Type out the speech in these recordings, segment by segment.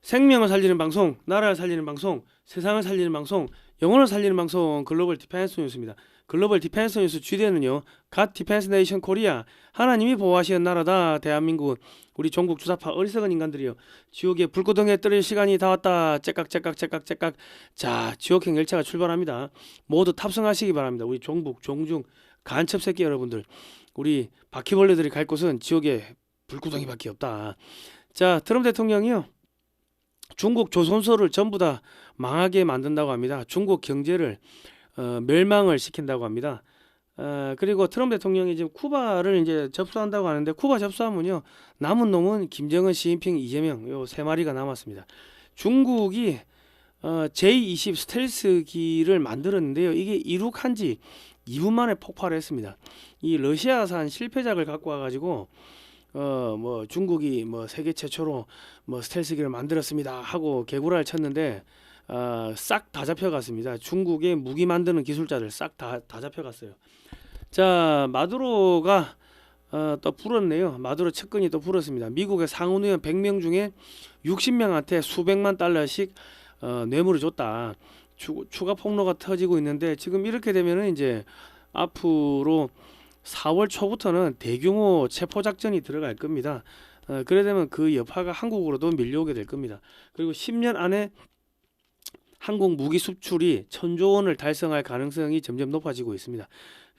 생명을 살리는 방송, 나라를 살리는 방송, 세상을 살리는 방송, 영혼을 살리는 방송 글로벌 디펜스 뉴스입니다. 글로벌 디펜스 뉴스 주제는요. 갓 디펜스 네이션 코리아 하나님이 보호하시는 나라다 대한민국 우리 종국 주사파 어리석은 인간들이요. 지옥의 불구덩이에 떨어질 시간이 다 왔다. 째깍째깍째깍째깍. 자, 지옥행 열차가 출발합니다. 모두 탑승하시기 바랍니다. 우리 종북 종중 간첩 새끼 여러분들. 우리 바퀴벌레들이 갈 곳은 지옥의 불구덩이밖에 없다. 자, 트럼프 대통령이요. 중국 조선소를 전부 다 망하게 만든다고 합니다. 중국 경제를 멸망을 시킨다고 합니다. 그리고 트럼프 대통령이 지금 쿠바를 이제 접수한다고 하는데 쿠바 접수하면요 남은 놈은 김정은, 시진핑, 이재명 요 세 마리가 남았습니다. 중국이 J-20 스텔스기를 만들었는데요. 이게 이륙한 지 2분 만에 폭발을 했습니다. 이 러시아산 실패작을 갖고 와가지고 뭐 중국이 뭐 세계 최초로 뭐 스텔스기를 만들었습니다 하고 개구라를 쳤는데 싹 다 잡혀갔습니다. 중국의 무기 만드는 기술자들 싹 다 잡혀갔어요. 자, 마두로가 또 불었네요. 마두로 측근이 또 불었습니다. 미국의 상원 의원 100명 중에 60명한테 수백만 달러씩 뇌물을 줬다. 추가 폭로가 터지고 있는데 지금 이렇게 되면은 이제 앞으로 4월 초부터는 대규모 체포작전이 들어갈 겁니다. 그래 되면 그 여파가 한국으로도 밀려오게 될 겁니다. 그리고 10년 안에 한국 무기 수출이 1000조 원을 달성할 가능성이 점점 높아지고 있습니다.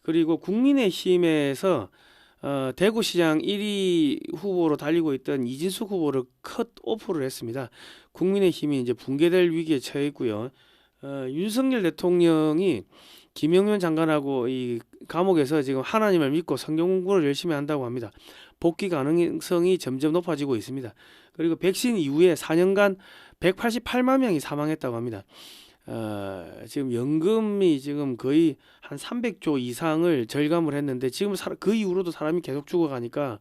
그리고 국민의힘에서 대구시장 1위 후보로 달리고 있던 이진숙 후보를 컷오프를 했습니다. 국민의힘이 이제 붕괴될 위기에 처해 있고요. 윤석열 대통령이 김영현 장관하고 이 감옥에서 지금 하나님을 믿고 성경 공부를 열심히 한다고 합니다. 복귀 가능성이 점점 높아지고 있습니다. 그리고 백신 이후에 4년간 188만 명이 사망했다고 합니다. 지금 연금이 지금 거의 한 300조 이상을 절감을 했는데 지금 그 이후로도 사람이 계속 죽어가니까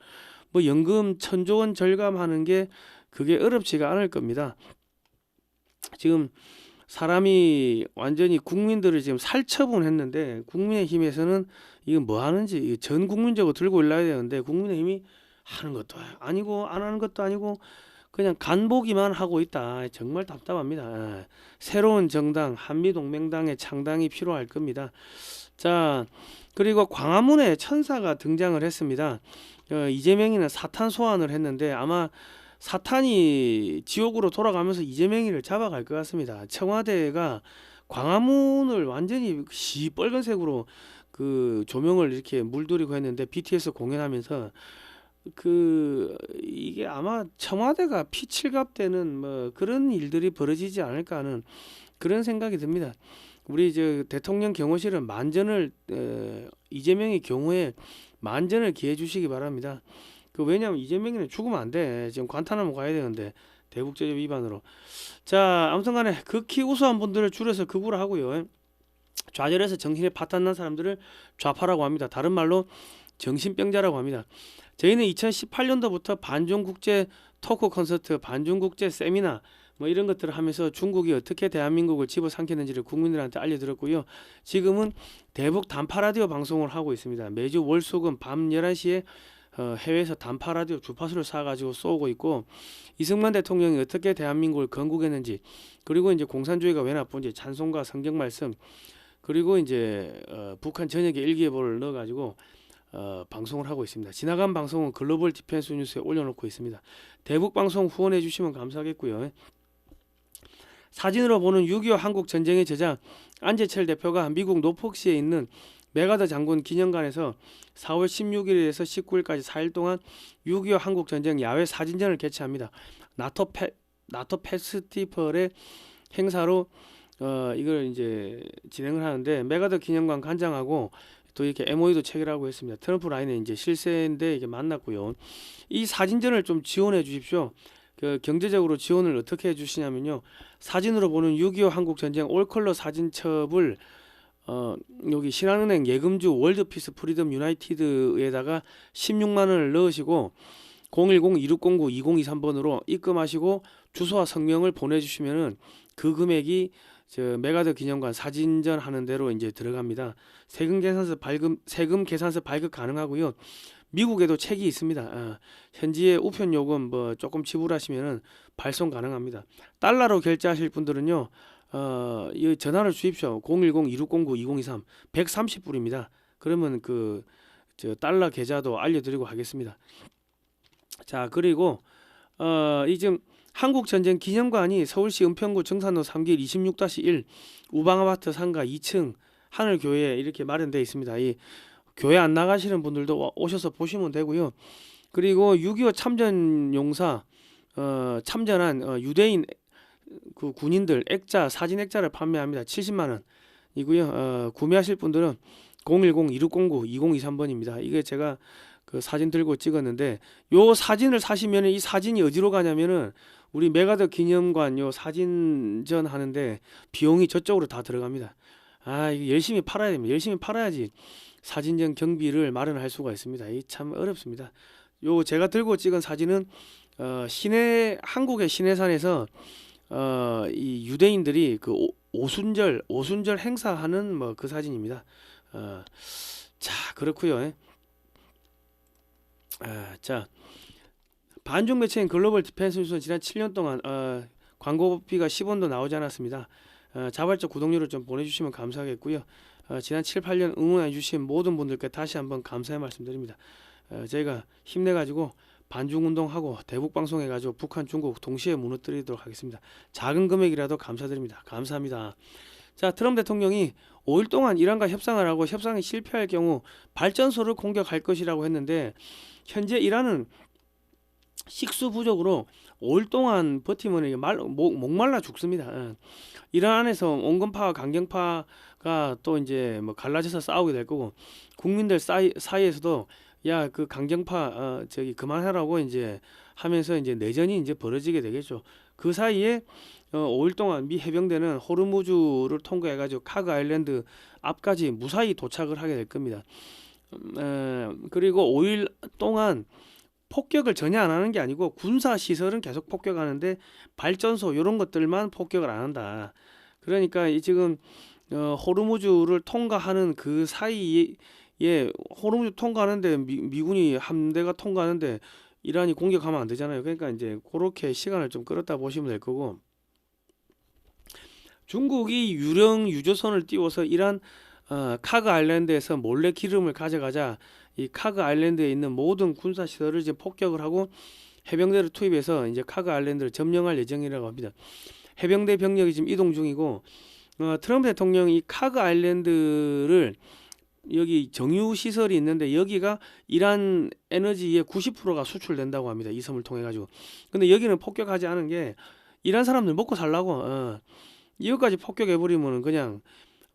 뭐 연금 1000조 원 절감하는 게 그게 어렵지가 않을 겁니다. 지금 사람이 완전히 국민들을 지금 살처분했는데 국민의힘에서는 이건 뭐 하는지 전 국민적으로 들고 올라야 되는데 국민의힘이 하는 것도 아니고 안 하는 것도 아니고 그냥 간보기만 하고 있다. 정말 답답합니다. 새로운 정당 한미동맹당의 창당이 필요할 겁니다. 자, 그리고 광화문에 천사가 등장을 했습니다. 이재명이는 사탄 소환을 했는데 아마 사탄이 지옥으로 돌아가면서 이재명이를 잡아갈 것 같습니다. 청와대가 광화문을 완전히 시뻘건색으로 그 조명을 이렇게 물들이고 했는데 BTS 공연하면서 이게 아마 청와대가 피칠갑되는 뭐 그런 일들이 벌어지지 않을까 하는 그런 생각이 듭니다. 우리 저 대통령 경호실은 만전을 이재명의 경우에 만전을 기해 주시기 바랍니다. 왜냐면 이재명이는 죽으면 안 돼. 지금 관타나모 가야 되는데 대국제법 위반으로. 자, 아무튼간에 극히 우수한 분들을 줄여서 극우라 하고요. 좌절해서 정신에 파탄난 사람들을 좌파라고 합니다. 다른 말로 정신병자라고 합니다. 저희는 2018년도부터 반중국제 토크 콘서트, 반중국제 세미나 뭐 이런 것들을 하면서 중국이 어떻게 대한민국을 집어삼켰는지를 국민들한테 알려드렸고요. 지금은 대북 단파 라디오 방송을 하고 있습니다. 매주 월수금 밤 11시에 해외에서 단파 라디오 주파수를 사가지고 쏘고 있고 이승만 대통령이 어떻게 대한민국을 건국했는지 그리고 이제 공산주의가 왜 나쁜지 찬송가 성경 말씀 그리고 이제 북한 전역에 일기예보를 넣어가지고 방송을 하고 있습니다. 지나간 방송은 글로벌 디펜스 뉴스에 올려놓고 있습니다. 대북 방송 후원해 주시면 감사하겠고요. 사진으로 보는 6.25 한국 전쟁의 저자 안재철 대표가 미국 노폭시에 있는 메가더 장군 기념관에서 4월 16일에서 19일까지 4일 동안 6.25 한국 전쟁 야외 사진전을 개최합니다. 나토 페스티벌의 행사로 이걸 이제 진행을 하는데 메가더 기념관 관장하고 또 이렇게 MOU도 체결하고 했습니다. 트럼프 라인에 이제 실세인데 이게 만났고요. 이 사진전을 좀 지원해 주십시오. 경제적으로 지원을 어떻게 해 주시냐면요. 사진으로 보는 6.25 한국 전쟁 올컬러 사진첩을 여기 신한은행 예금주 월드피스 프리덤 유나이티드에다가 16만 원을 넣으시고 010-2609-2023번으로 입금하시고 주소와 성명을 보내주시면은 그 금액이 저 메가더 기념관 사진전 하는 대로 이제 들어갑니다. 세금 계산서 발급 가능하고요. 미국에도 책이 있습니다. 현지의 우편 요금 뭐 조금 지불하시면은 발송 가능합니다. 달러로 결제하실 분들은요, 이 전화를 주십시오. 010-2609-2023 130불입니다. 그러면 그 저 달러 계좌도 알려드리고 하겠습니다. 자, 그리고 이 지금 한국전쟁 기념관이 서울시 은평구 정산로 3길 26-1 우방아파트 상가 2층 하늘교회에 이렇게 마련되어 있습니다. 이 교회 안 나가시는 분들도 오셔서 보시면 되고요. 그리고 6.25 참전용사 참전한 유대인 그 군인들 액자 사진 액자를 판매합니다. 70만 원이고요. 구매하실 분들은 010-2609-2023번입니다. 이게 제가 그 사진 들고 찍었는데 요 사진을 사시면 이 사진이 어디로 가냐면은 우리 메가더 기념관 요 사진전 하는데 비용이 저쪽으로 다 들어갑니다. 이게 열심히 팔아야 됩니다. 열심히 팔아야지 사진전 경비를 마련할 수가 있습니다. 이 참 어렵습니다. 요 제가 들고 찍은 사진은 한국의 시내산에서 이 유대인들이 그 오순절 행사하는 뭐 그 사진입니다. 자, 그렇고요. 자, 반중 매체인 글로벌 디펜스 뉴스는 지난 7년 동안 광고비가 10원도 나오지 않았습니다. 자발적 구독료를 좀 보내주시면 감사하겠고요. 지난 7, 8년 응원해 주신 모든 분들께 다시 한번 감사의 말씀드립니다. 저희가 힘내가지고 반중운동하고 대북방송해가지고 북한, 중국 동시에 무너뜨리도록 하겠습니다. 작은 금액이라도 감사드립니다. 감사합니다. 자, 트럼프 대통령이 5일 동안 이란과 협상을 하고 협상이 실패할 경우 발전소를 공격할 것이라고 했는데 현재 이란은 식수 부족으로 5일 동안 버티면 이게 목말라 죽습니다. 이란 안에서 온건파와 강경파가 또 이제 뭐 갈라져서 싸우게 될 거고 국민들 사이에서도 야, 그 강경파 저기 그만하라고 이제 하면서 이제 내전이 이제 벌어지게 되겠죠. 그 사이에 5일 동안 미 해병대는 호르무즈를 통과해가지고 카그 아일랜드 앞까지 무사히 도착을 하게 될 겁니다. 그리고 5일 동안 폭격을 전혀 안 하는 게 아니고 군사 시설은 계속 폭격하는데 발전소 이런 것들만 폭격을 안 한다. 그러니까 이 지금 호르무즈를 통과하는 그 사이에 호르무즈 통과하는데 미군이 함대가 통과하는데 이란이 공격하면 안 되잖아요. 그러니까 이제 그렇게 시간을 좀 끌었다 보시면 될 거고 중국이 유령 유조선을 띄워서 이란 카그 아일랜드에서 몰래 기름을 가져가자 이 카그 아일랜드에 있는 모든 군사 시설을 이제 폭격을 하고 해병대를 투입해서 이제 카그 아일랜드를 점령할 예정이라고 합니다. 해병대 병력이 지금 이동 중이고 트럼프 대통령이 이 카그 아일랜드를 여기 정유 시설이 있는데 여기가 이란 에너지의 90%가 수출된다고 합니다. 이 섬을 통해 가지고. 근데 여기는 폭격하지 않은 게 이란 사람들 먹고 살라고 이것까지 폭격해 버리면은 그냥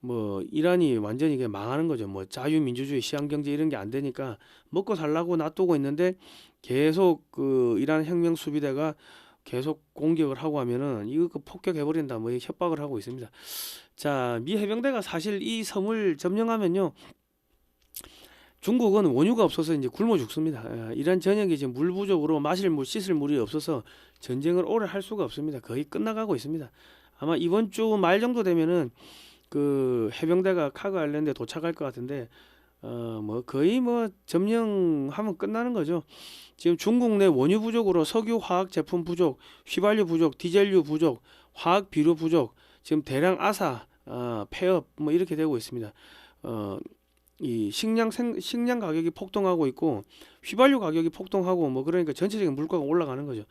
뭐 이란이 완전히 그냥 망하는 거죠. 뭐 자유민주주의 시장경제 이런 게 안 되니까 먹고 살라고 놔두고 있는데 계속 그 이란 혁명 수비대가 계속 공격을 하고 하면은 이거 폭격해 버린다 뭐 협박을 하고 있습니다. 자, 미 해병대가 사실 이 섬을 점령하면요 중국은 원유가 없어서 이제 굶어 죽습니다. 이란 전역이 지금 물 부족으로 마실 물, 씻을 물이 없어서 전쟁을 오래 할 수가 없습니다. 거의 끝나가고 있습니다. 아마 이번 주 말 정도 되면은 그 해병대가 카그 아일랜드에 도착할 것 같은데 뭐 거의 뭐 점령하면 끝나는 거죠. 지금 중국 내 원유 부족으로 석유 화학 제품 부족, 휘발유 부족, 디젤유 부족, 화학 비료 부족, 지금 대량 아사, 폐업 뭐 이렇게 되고 있습니다. 이 식량 가격이 폭등하고 있고 휘발유 가격이 폭등하고 뭐 그러니까 전체적인 물가가 올라가는 거죠.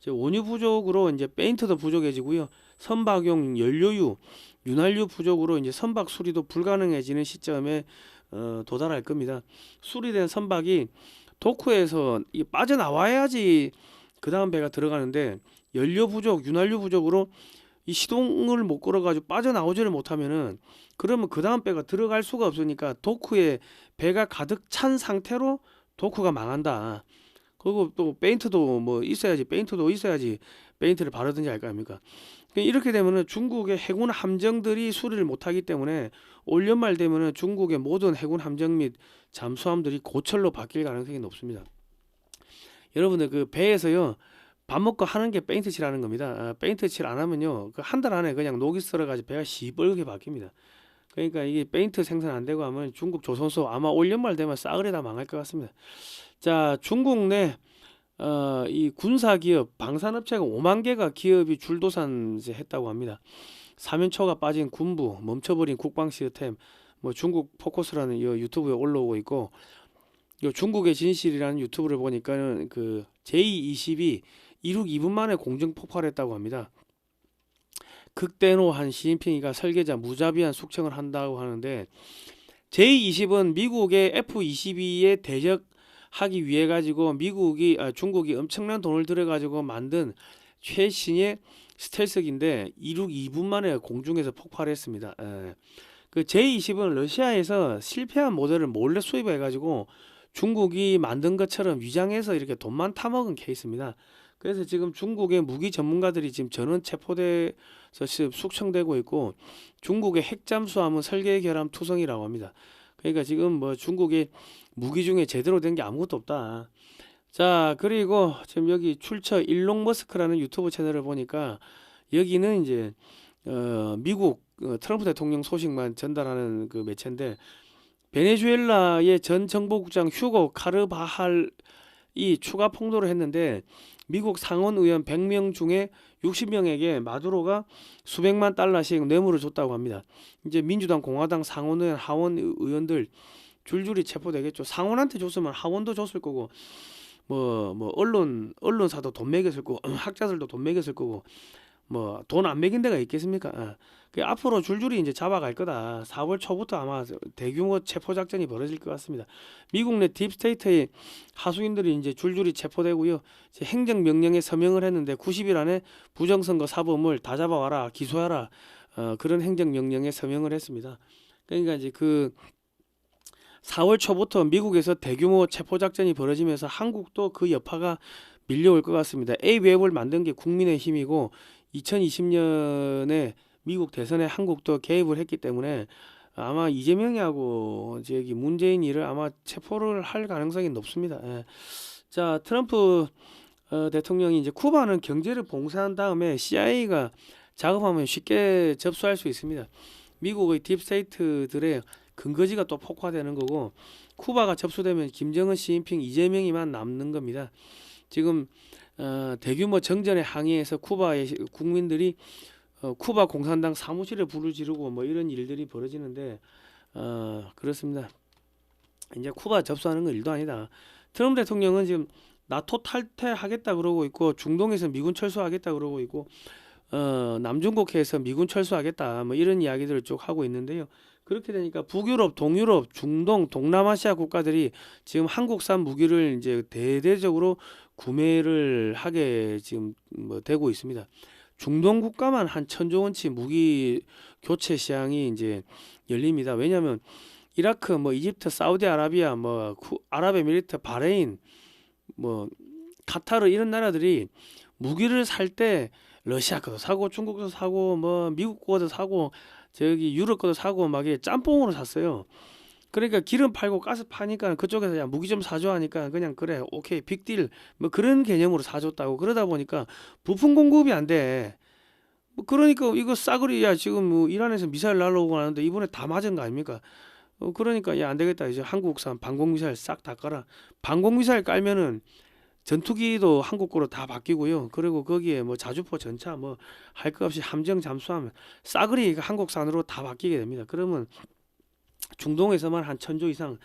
원유 부족으로 이제 페인트도 부족해지고요. 선박용 연료유, 윤활유 부족으로 이제 선박 수리도 불가능해지는 시점에 도달할 겁니다. 수리된 선박이 도크에서 빠져나와야지 그 다음 배가 들어가는데 연료 부족, 윤활유 부족으로 이 시동을 못 걸어가지고 빠져나오지를 못하면은 그러면 그 다음 배가 들어갈 수가 없으니까 도크에 배가 가득 찬 상태로 도크가 망한다. 그리고 또 페인트도 뭐 있어야지 페인트도 있어야지 페인트를 바르든지 할 거 아닙니까? 이렇게 되면은 중국의 해군 함정들이 수리를 못하기 때문에 올 연말 되면은 중국의 모든 해군 함정 및 잠수함들이 고철로 바뀔 가능성이 높습니다. 여러분들 그 배에서요 밥 먹고 하는 게 페인트 칠하는 겁니다. 페인트 칠 안 하면요 그 한 달 안에 그냥 녹이 쓸어가지고 배가 시뻘겋게 바뀝니다. 그러니까 이게 페인트 생산 안 되고 하면 중국 조선소 아마 올 연말 되면 싸그리 다 망할 것 같습니다. 자, 중국 내 이 군사 기업 방산업체가 5만 개가 기업이 줄도산 이제 했다고 합니다. 사면초가 빠진 군부, 멈춰버린 국방 시스템, 뭐 중국 포커스라는 이 유튜브에 올라오고 있고, 요 중국의 진실이라는 유튜브를 보니까는 그 J22 이륙 2분 만에 공중 폭발했다고 합니다. 극대노한 시진핑이가 설계자 무자비한 숙청을 한다고 하는데, J20은 미국의 F-22에 대적하기 위해 가지고 중국이 엄청난 돈을 들여 가지고 만든 최신의 스텔스기인데 이륙 2분 만에 공중에서 폭발했습니다. 그 J20은 러시아에서 실패한 모델을 몰래 수입해 가지고 중국이 만든 것처럼 위장해서 이렇게 돈만 타먹은 케이스입니다. 그래서 지금 중국의 무기 전문가들이 지금 전원 체포돼서 지금 숙청되고 있고, 중국의 핵잠수함은 설계 결함 투성이라고 합니다. 그러니까 지금 뭐 중국의 무기 중에 제대로 된 게 아무것도 없다. 자, 그리고 지금 여기 출처 일론 머스크라는 유튜브 채널을 보니까 여기는 이제 미국 트럼프 대통령 소식만 전달하는 그 매체인데, 베네수엘라의 전 정보국장 휴고 카르바할이 추가 폭로를 했는데, 미국 상원 의원 100명 중에 60명에게 마두로가 수백만 달러씩 뇌물을 줬다고 합니다. 이제 민주당, 공화당 상원 의원, 하원 의원들 줄줄이 체포되겠죠. 상원한테 줬으면 하원도 줬을 거고, 뭐 언론사도 돈 매겼을 거고, 학자들도 돈 매겼을 거고, 뭐 돈 안 매긴 데가 있겠습니까? 그 앞으로 줄줄이 이제 잡아갈 거다. 4월 초부터 아마 대규모 체포 작전이 벌어질 것 같습니다. 미국 내 딥스테이트의 하수인들이 이제 줄줄이 체포되고요. 이제 행정 명령에 서명을 했는데 90일 안에 부정선거 사범을 다 잡아와라, 기소하라, 그런 행정 명령에 서명을 했습니다. 그러니까 이제 그 4월 초부터 미국에서 대규모 체포 작전이 벌어지면서 한국도 그 여파가 밀려올 것 같습니다. A웹을 만든 게 국민의힘이고, 2020년에 미국 대선에 한국도 개입을 했기 때문에 아마 이재명이하고 저기 문재인이를 아마 체포를 할 가능성이 높습니다. 예. 자, 트럼프 대통령이 이제 쿠바는 경제를 봉쇄한 다음에 CIA가 작업하면 쉽게 접수할 수 있습니다. 미국의 딥스테이트들의 근거지가 또 폭파되는 거고, 쿠바가 접수되면 김정은, 시진핑, 이재명이만 남는 겁니다. 지금 대규모 정전에 항의해서 쿠바의 국민들이 쿠바 공산당 사무실에 불을 지르고 뭐 이런 일들이 벌어지는데, 그렇습니다. 이제 쿠바 접수하는 건 일도 아니다. 트럼프 대통령은 지금 나토 탈퇴하겠다 그러고 있고, 중동에서 미군 철수하겠다 그러고 있고, 남중국해에서 미군 철수하겠다 뭐 이런 이야기들을 쭉 하고 있는데요. 그렇게 되니까 북유럽, 동유럽, 중동, 동남아시아 국가들이 지금 한국산 무기를 이제 대대적으로 구매를 하게 지금 뭐 되고 있습니다. 중동 국가만 한 1,000조 원치 무기 교체 시장이 이제 열립니다. 왜냐하면 이라크, 뭐 이집트, 사우디아라비아, 뭐 아랍에미리트, 바레인, 뭐 카타르 이런 나라들이 무기를 살 때 러시아 거도 사고, 중국 거도 사고, 뭐 미국 거도 사고, 저기 유럽 거도 사고 막 이게 짬뽕으로 샀어요. 그러니까 기름 팔고 가스 파니까 그쪽에서 야 무기 좀 사줘 하니까 그냥 그래 오케이 빅딜 뭐 그런 개념으로 사줬다고. 그러다 보니까 부품 공급이 안 돼. 뭐 그러니까 이거 싸구리, 야 지금 뭐 이란에서 미사일 날라오고 하는데 이번에 다 맞은 거 아닙니까? 그러니까 야 안 되겠다, 이제 한국산 방공 미사일 싹 다 깔아. 방공 미사일 깔면은 전투기도 한국 거로 다 바뀌고요. 그리고 거기에 뭐 자주포 전차 뭐 할 것 없이 함정 잠수함 싸그리 한국산으로 다 바뀌게 됩니다. 그러면 중동에서만 한 1,000조 이상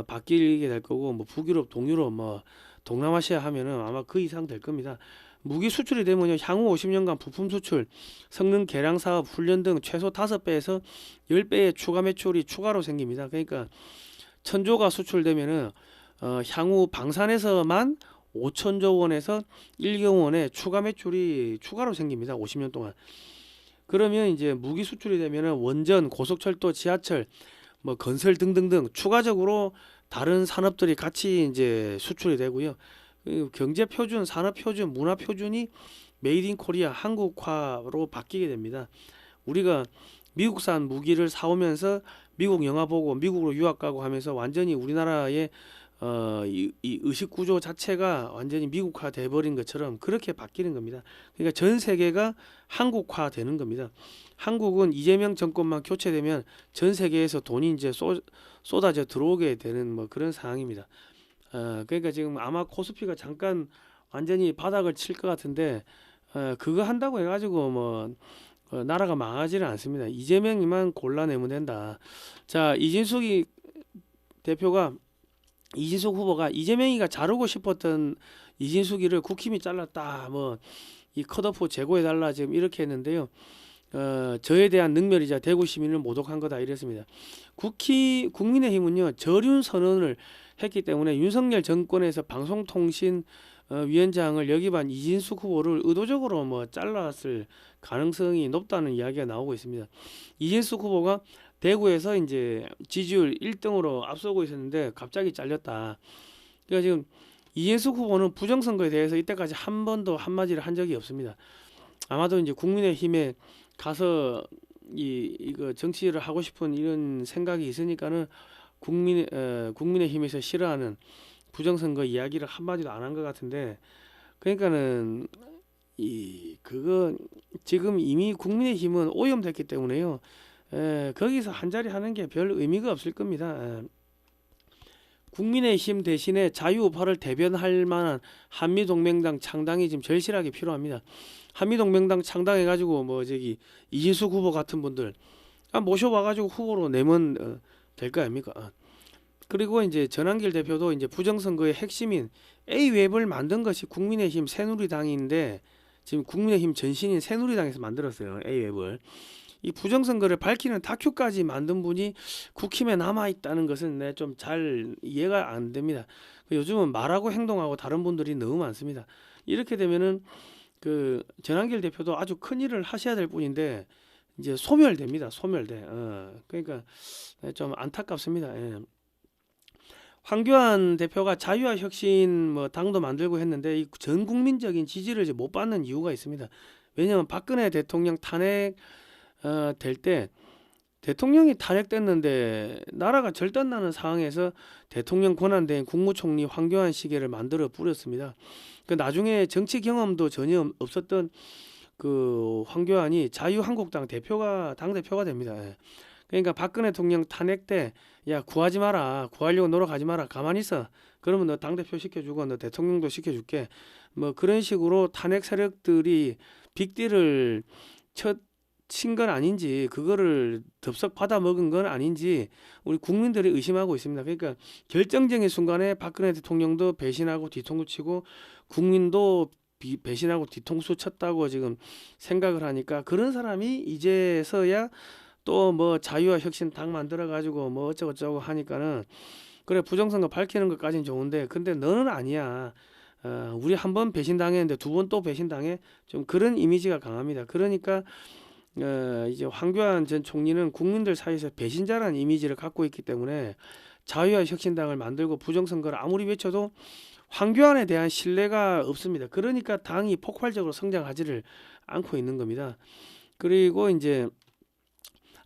바뀌게 될 거고, 뭐 북유럽, 동유럽, 뭐 동남아시아 하면은 아마 그 이상 될 겁니다. 무기 수출이 되면요, 향후 50년간 부품 수출, 성능 개량 사업, 훈련 등 최소 5배에서 10배의 추가 매출이 추가로 생깁니다. 그러니까 1,000조가 수출되면은 향후 방산에서만 5,000조 원에서 1경 원의 추가 매출이 추가로 생깁니다. 50년 동안. 그러면 이제 무기 수출이 되면은 원전, 고속철도, 지하철, 뭐 건설 등등등 추가적으로 다른 산업들이 같이 이제 수출이 되고요. 경제 표준, 산업 표준, 문화 표준이 메이드 인 코리아, 한국화로 바뀌게 됩니다. 우리가 미국산 무기를 사오면서 미국 영화 보고 미국으로 유학 가고 하면서 완전히 우리나라의 이 의식 구조 자체가 완전히 미국화 돼 버린 것처럼 그렇게 바뀌는 겁니다. 그러니까 전 세계가 한국화 되는 겁니다. 한국은 이재명 정권만 교체되면 전 세계에서 돈이 이제 쏟아져 들어오게 되는 뭐 그런 상황입니다. 그러니까 지금 아마 코스피가 잠깐 완전히 바닥을 칠 것 같은데 그거 한다고 해가지고 뭐 나라가 망하지는 않습니다. 이재명이만 골라내면 된다. 자, 이진숙 후보가 이재명이가 자르고 싶었던 이진숙이를 국힘이 잘랐다. 뭐 이 컷오프 제고해달라 지금 이렇게 했는데요. 저에 대한 능멸이자 대구 시민을 모독한 거다 이랬습니다. 국민의힘은요 저륜 선언을 했기 때문에 윤석열 정권에서 방송통신위원장을 역임한 이진숙 후보를 의도적으로 뭐 잘랐을 가능성이 높다는 이야기가 나오고 있습니다. 이진숙 후보가 대구에서 이제 지지율 1등으로 앞서고 있었는데 갑자기 잘렸다. 그러니까 지금 이진숙 후보는 부정선거에 대해서 이때까지 한 번도 한마디를 한 적이 없습니다. 아마도 이제 국민의힘에 가서 이거 정치를 하고 싶은 이런 생각이 있으니까는 국민의힘에서 싫어하는 부정선거 이야기를 한마디도 안 한 것 같은데, 그러니까는 그거 지금 이미 국민의힘은 오염됐기 때문에요. 거기서 한 자리 하는 게 별 의미가 없을 겁니다. 국민의힘 대신에 자유우파를 대변할 만한 한미동맹당 창당이 지금 절실하게 필요합니다. 한미동맹당 창당해가지고 뭐 저기 이진숙 후보 같은 분들 모셔와가지고 후보로 내면 될 거 아닙니까? 그리고 이제 전한길 대표도 이제 부정선거의 핵심인 A웹을 만든 것이 국민의힘 새누리당인데 지금 국민의힘 전신인 새누리당에서 만들었어요. A웹을. 이 부정선거를 밝히는 다큐까지 만든 분이 국힘에 남아있다는 것은 좀 잘 이해가 안 됩니다. 요즘은 말하고 행동하고 다른 분들이 너무 많습니다. 이렇게 되면은 그 전한길 대표도 아주 큰 일을 하셔야 될 분인데 이제 소멸됩니다. 소멸돼. 그러니까 좀 안타깝습니다. 예. 황교안 대표가 자유와 혁신 뭐 당도 만들고 했는데 이 전 국민적인 지지를 이제 못 받는 이유가 있습니다. 왜냐하면 박근혜 대통령 탄핵 될 때 대통령이 탄핵됐는데 나라가 절단나는 상황에서 대통령 권한대행 국무총리 황교안 시계를 만들어 뿌렸습니다. 그 나중에 정치 경험도 전혀 없었던 그 황교안이 자유한국당 당 대표가 됩니다. 그러니까 박근혜 대통령 탄핵 때 야 구하지 마라, 구하려고 노력하지 마라, 가만히 있어. 그러면 너 당 대표 시켜주고 너 대통령도 시켜줄게. 뭐 그런 식으로 탄핵 세력들이 빅딜을 친 건 아닌지, 그거를 덥석 받아 먹은 건 아닌지 우리 국민들이 의심하고 있습니다. 그러니까 결정적인 순간에 박근혜 대통령도 배신하고 뒤통수 치고 국민도 배신하고 뒤통수 쳤다고 지금 생각을 하니까 그런 사람이 이제서야 또 뭐 자유와 혁신 당 만들어 가지고 뭐 어쩌고저쩌고 하니까는 그래 부정선거 밝히는 것까지는 좋은데 근데 너는 아니야. 우리 한 번 배신당했는데 두 번 또 배신당해. 좀 그런 이미지가 강합니다. 그러니까 이제 황교안 전 총리는 국민들 사이에서 배신자라는 이미지를 갖고 있기 때문에 자유와 혁신당을 만들고 부정선거를 아무리 외쳐도 황교안에 대한 신뢰가 없습니다. 그러니까 당이 폭발적으로 성장하지를 않고 있는 겁니다. 그리고 이제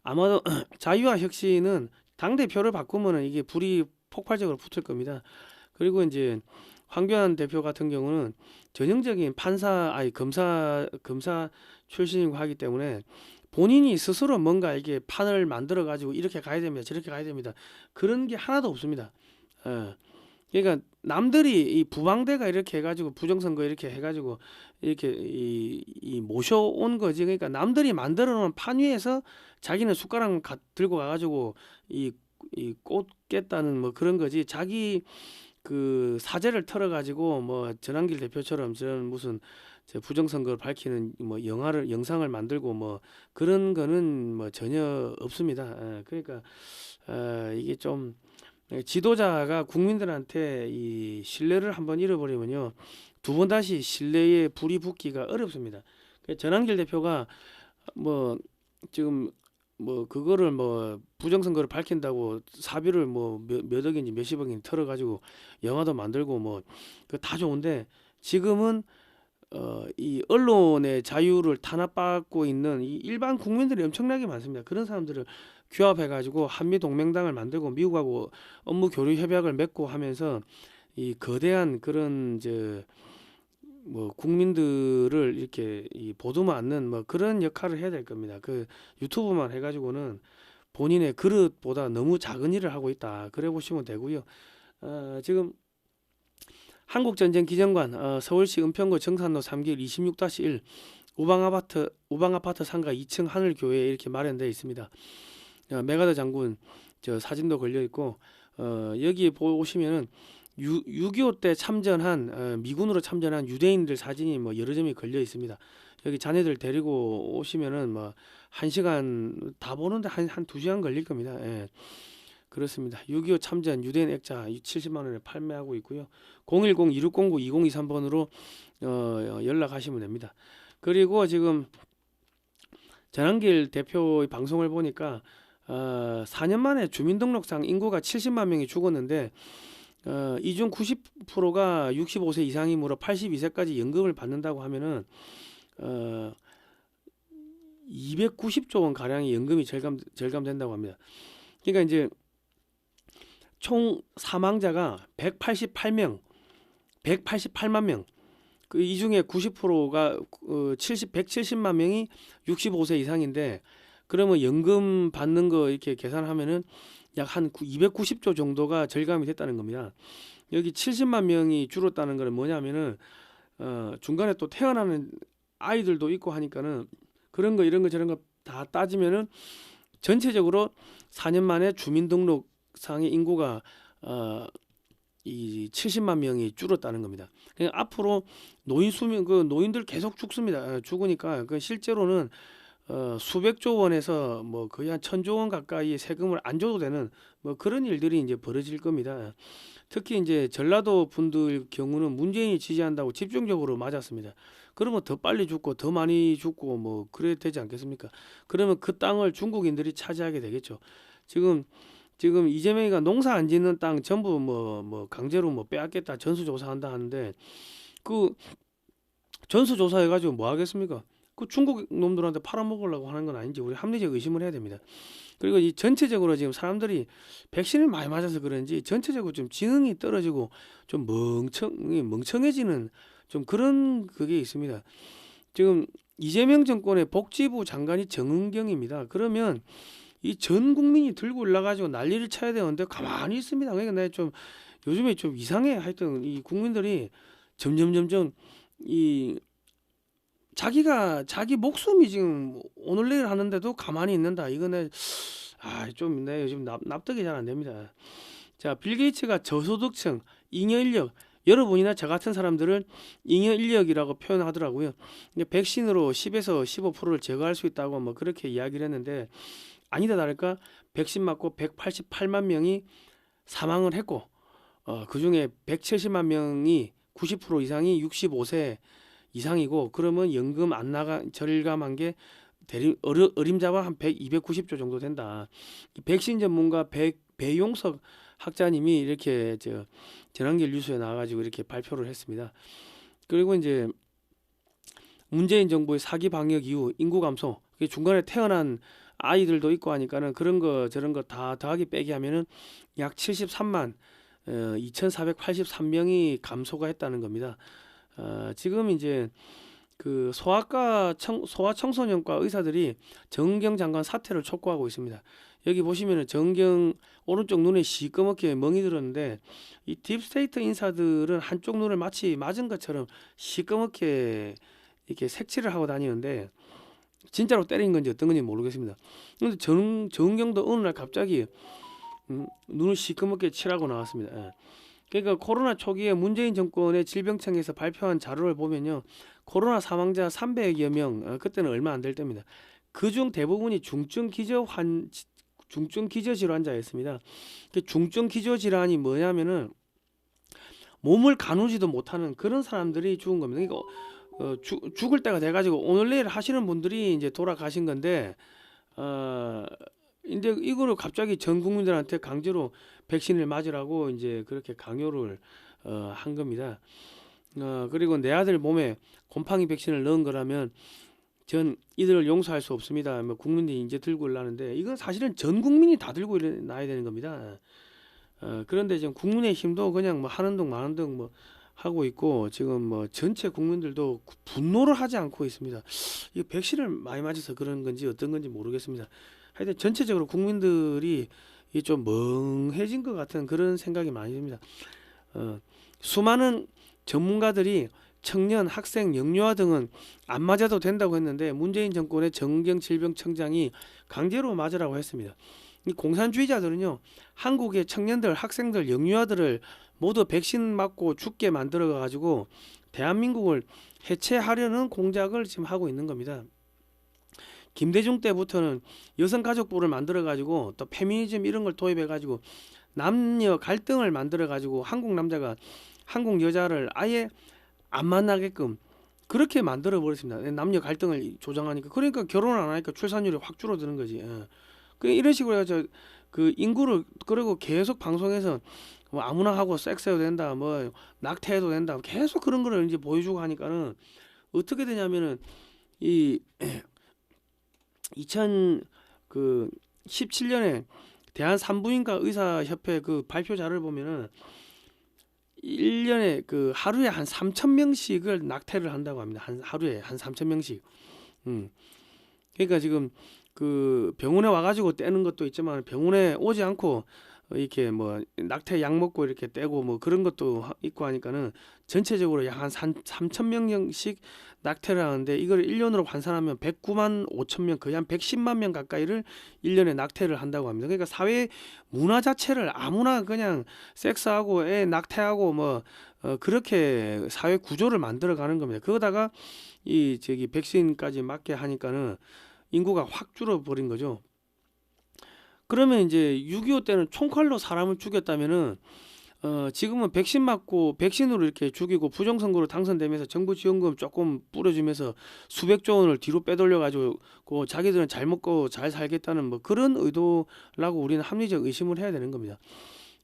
아마도 자유와 혁신은 당 대표를 바꾸면은 이게 불이 폭발적으로 붙을 겁니다. 그리고 이제 황교안 대표 같은 경우는 전형적인 검사 출신이고 하기 때문에 본인이 스스로 뭔가 이게 판을 만들어 가지고 이렇게 가야 됩니다. 저렇게 가야 됩니다. 그런 게 하나도 없습니다. 그러니까 남들이 이 부방대가 이렇게 해가지고 부정선거 이렇게 해가지고 이렇게 이 모셔온 거지. 그러니까 남들이 만들어 놓은 판 위에서 자기는 숟가락 들고 가가지고 이 꽂겠다는 뭐 그런 거지. 자기 그 사제를 털어가지고 뭐 전한길 대표처럼 저런 무슨 부정선거를 밝히는 뭐 영상을 만들고 뭐 그런 거는 뭐 전혀 없습니다. 그러니까 이게 좀 지도자가 국민들한테 이 신뢰를 한번 잃어버리면요 두 번 다시 신뢰에 불이 붙기가 어렵습니다. 전한길 대표가 뭐 지금 뭐 그거를 뭐 부정선거를 밝힌다고 사비를 뭐 몇 억인지 몇십억인지 털어가지고 영화도 만들고 뭐 그 다 좋은데 지금은 이 이 언론의 자유를 탄압받고 있는 이 일반 국민들이 엄청나게 많습니다. 그런 사람들을 규합해가지고 한미 동맹당을 만들고 미국하고 업무 교류 협약을 맺고 하면서 이 거대한 그런 뭐 국민들을 이렇게 이 보듬어 안는 뭐 그런 역할을 해야 될 겁니다. 그 유튜브만 해가지고는 본인의 그릇보다 너무 작은 일을 하고 있다. 그래 보시면 되고요. 지금 한국전쟁 기념관 서울시 은평구 정산로 3길 26-1 우방아파트 상가 2층 하늘교회에 이렇게 마련되어 있습니다. 메가더 장군 저 사진도 걸려 있고 여기 보시면은 6.25 때 참전한 미군으로 참전한 유대인들 사진이 뭐 여러 점이 걸려 있습니다. 여기 자녀들 데리고 오시면은 뭐 1시간 다 보는데 한 2시간 걸릴 겁니다. 예. 그렇습니다. 6.25 참전 유대인 액자 70만 원에 판매하고 있고요. 010-2609-2023번으로 연락하시면 됩니다. 그리고 지금 전한길 대표의 방송을 보니까 4년 만에 주민등록상 인구가 70만 명이 죽었는데 이 중 90%가 65세 이상이므로 82세까지 연금을 받는다고 하면은 290조 원 가량의 연금이 절감된다고 합니다. 그러니까 이제 총 사망자가 188만 명. 그 이 중에 90%가 170만 명이 65세 이상인데 그러면 연금 받는 거 이렇게 계산하면은 약 한 290조 정도가 절감이 됐다는 겁니다. 여기 70만 명이 줄었다는 거는 뭐냐면은 중간에 또 태어나는 아이들도 있고 하니까는 그런 거 이런 거 저런 거 다 따지면은 전체적으로 4년 만에 주민등록상의 인구가 이 70만 명이 줄었다는 겁니다. 그냥 앞으로 노인 수명 그 노인들 계속 죽습니다. 죽으니까 그 실제로는 수백조 원에서 뭐 거의 한 1,000조 원 가까이 세금을 안 줘도 되는 뭐 그런 일들이 이제 벌어질 겁니다. 특히 이제 전라도 분들 경우는 문재인이 지지한다고 집중적으로 맞았습니다. 그러면 더 빨리 죽고 더 많이 죽고 뭐 그래야 되지 않겠습니까? 그러면 그 땅을 중국인들이 차지하게 되겠죠. 지금 이재명이가 농사 안 짓는 땅 전부 뭐 강제로 뭐 빼앗겠다 전수조사한다 하는데 그 전수조사 해가지고 뭐 하겠습니까? 그 중국 놈들한테 팔아먹으려고 하는 건 아닌지 우리 합리적 의심을 해야 됩니다. 그리고 이 전체적으로 지금 사람들이 백신을 많이 맞아서 그런지 전체적으로 좀 지능이 떨어지고 좀 멍청해지는 좀 그런 그게 있습니다. 지금 이재명 정권의 복지부 장관이 정은경입니다. 그러면 이 전 국민이 들고 올라가지고 난리를 쳐야 되는데 가만히 있습니다. 그러니까 내가 좀 요즘에 좀 이상해. 하여튼 이 국민들이 점점 이 자기 목숨이 지금 오늘 내일 하는데도 가만히 있는다. 이거는 내 요즘 납득이 잘 안 됩니다. 자, 빌 게이츠가 저소득층 잉여 인력 여러분이나 저 같은 사람들을 잉여 인력이라고 표현하더라고요. 백신으로 10에서 15%를 제거할 수 있다고 뭐 그렇게 이야기를 했는데 아니다 다를까 백신 맞고 188만 명이 사망을 했고 그 중에 170만 명이 90% 이상이 65세 이상이고 그러면 연금 안 나가 절감한 게 어림잡아 한 290조 정도 된다. 백신 전문가 배용석 학자님이 이렇게 전한길 뉴스에 나와가지고 이렇게 발표를 했습니다. 그리고 이제 문재인 정부의 사기 방역 이후 인구 감소, 중간에 태어난 아이들도 있고 하니까는 그런 거 저런 거 다 더하기 빼기 하면은 약 73만 2,483명이 감소가 했다는 겁니다. 지금 이제 그 소아청소년과 의사들이 정은경 장관 사퇴를 촉구하고 있습니다. 여기 보시면은 정은경 오른쪽 눈에 시꺼멓게 멍이 들었는데 이 딥스테이트 인사들은 한쪽 눈을 마치 맞은 것처럼 시꺼멓게 이렇게 색칠을 하고 다니는데 진짜로 때린 건지 어떤 건지 모르겠습니다. 근데 정은경도 어느 날 갑자기 눈을 시꺼멓게 칠하고 나왔습니다. 예. 그러니까 코로나 초기에 문재인 정권의 질병청에서 발표한 자료를 보면요. 코로나 사망자 300여 명, 그때는 얼마 안 될 때입니다. 그중 대부분이 중증 기저 질환자였습니다. 중증 기저 질환이 뭐냐면은 몸을 가누지도 못하는 그런 사람들이 죽은 겁니다. 그러니까 죽을 때가 돼가지고 오늘 내일 하시는 분들이 이제 돌아가신 건데, 이제 이거를 갑자기 전 국민들한테 강제로 백신을 맞으라고 이제 그렇게 강요를 한 겁니다. 그리고 내 아들 몸에 곰팡이 백신을 넣은 거라면 전 이들을 용서할 수 없습니다. 뭐 국민들이 이제 들고 일어나는데 이건 사실은 전 국민이 다 들고 일어나야 되는 겁니다. 그런데 지금 국민의힘도 그냥 뭐 하는 둥 마는 둥 뭐 하고 있고 지금 뭐 전체 국민들도 분노를 하지 않고 있습니다. 이 백신을 많이 맞아서 그런 건지 어떤 건지 모르겠습니다. 하여튼 전체적으로 국민들이 이 좀 멍해진 것 같은 그런 생각이 많이 듭니다. 수많은 전문가들이 청년, 학생, 영유아 등은 안 맞아도 된다고 했는데 문재인 정권의 정경질병청장이 강제로 맞으라고 했습니다. 이 공산주의자들은요, 한국의 청년들, 학생들, 영유아들을 모두 백신 맞고 죽게 만들어 가지고 대한민국을 해체하려는 공작을 지금 하고 있는 겁니다. 김대중 때부터는 여성가족부를 만들어 가지고 또 페미니즘 이런 걸 도입해 가지고 남녀 갈등을 만들어 가지고 한국 남자가 한국 여자를 아예 안 만나게끔 그렇게 만들어 버렸습니다. 남녀 갈등을 조장하니까. 그러니까 결혼을 안 하니까 출산율이 확 줄어드는 거지. 그 이런 식으로 해서 그 인구를, 그리고 계속 방송에서 뭐 아무나 하고 섹스해도 된다, 뭐 낙태해도 된다, 계속 그런 거를 이제 보여주고 하니까는 어떻게 되냐면은 이 2017년에 대한 산부인과 의사협회 그 발표 자료를 보면은 1년에 그 하루에 한 3,000명씩을 낙태를 한다고 합니다. 하루에 한 3,000명씩. 그러니까 지금 그 병원에 와가지고 떼는 것도 있지만 병원에 오지 않고 이렇게 뭐 낙태 약 먹고 이렇게 떼고 뭐 그런 것도 있고 하니까는 전체적으로 약 한 3,000명씩 낙태를 하는데 이걸 1년으로 환산하면 109만 5천 명, 거의 한 110만 명 가까이를 1년에 낙태를 한다고 합니다. 그러니까 사회 문화 자체를 아무나 그냥 섹스하고 애 낙태하고 뭐 그렇게 사회 구조를 만들어 가는 겁니다. 그러다가 이 저기 백신까지 맞게 하니까는 인구가 확 줄어버린 거죠. 그러면 이제 6.25 때는 총칼로 사람을 죽였다면은 지금은 백신 맞고 백신으로 이렇게 죽이고 부정선거로 당선되면서 정부 지원금 조금 뿌려주면서 수백조 원을 뒤로 빼돌려 가지고 자기들은 잘 먹고 잘 살겠다는 뭐 그런 의도라고 우리는 합리적 의심을 해야 되는 겁니다.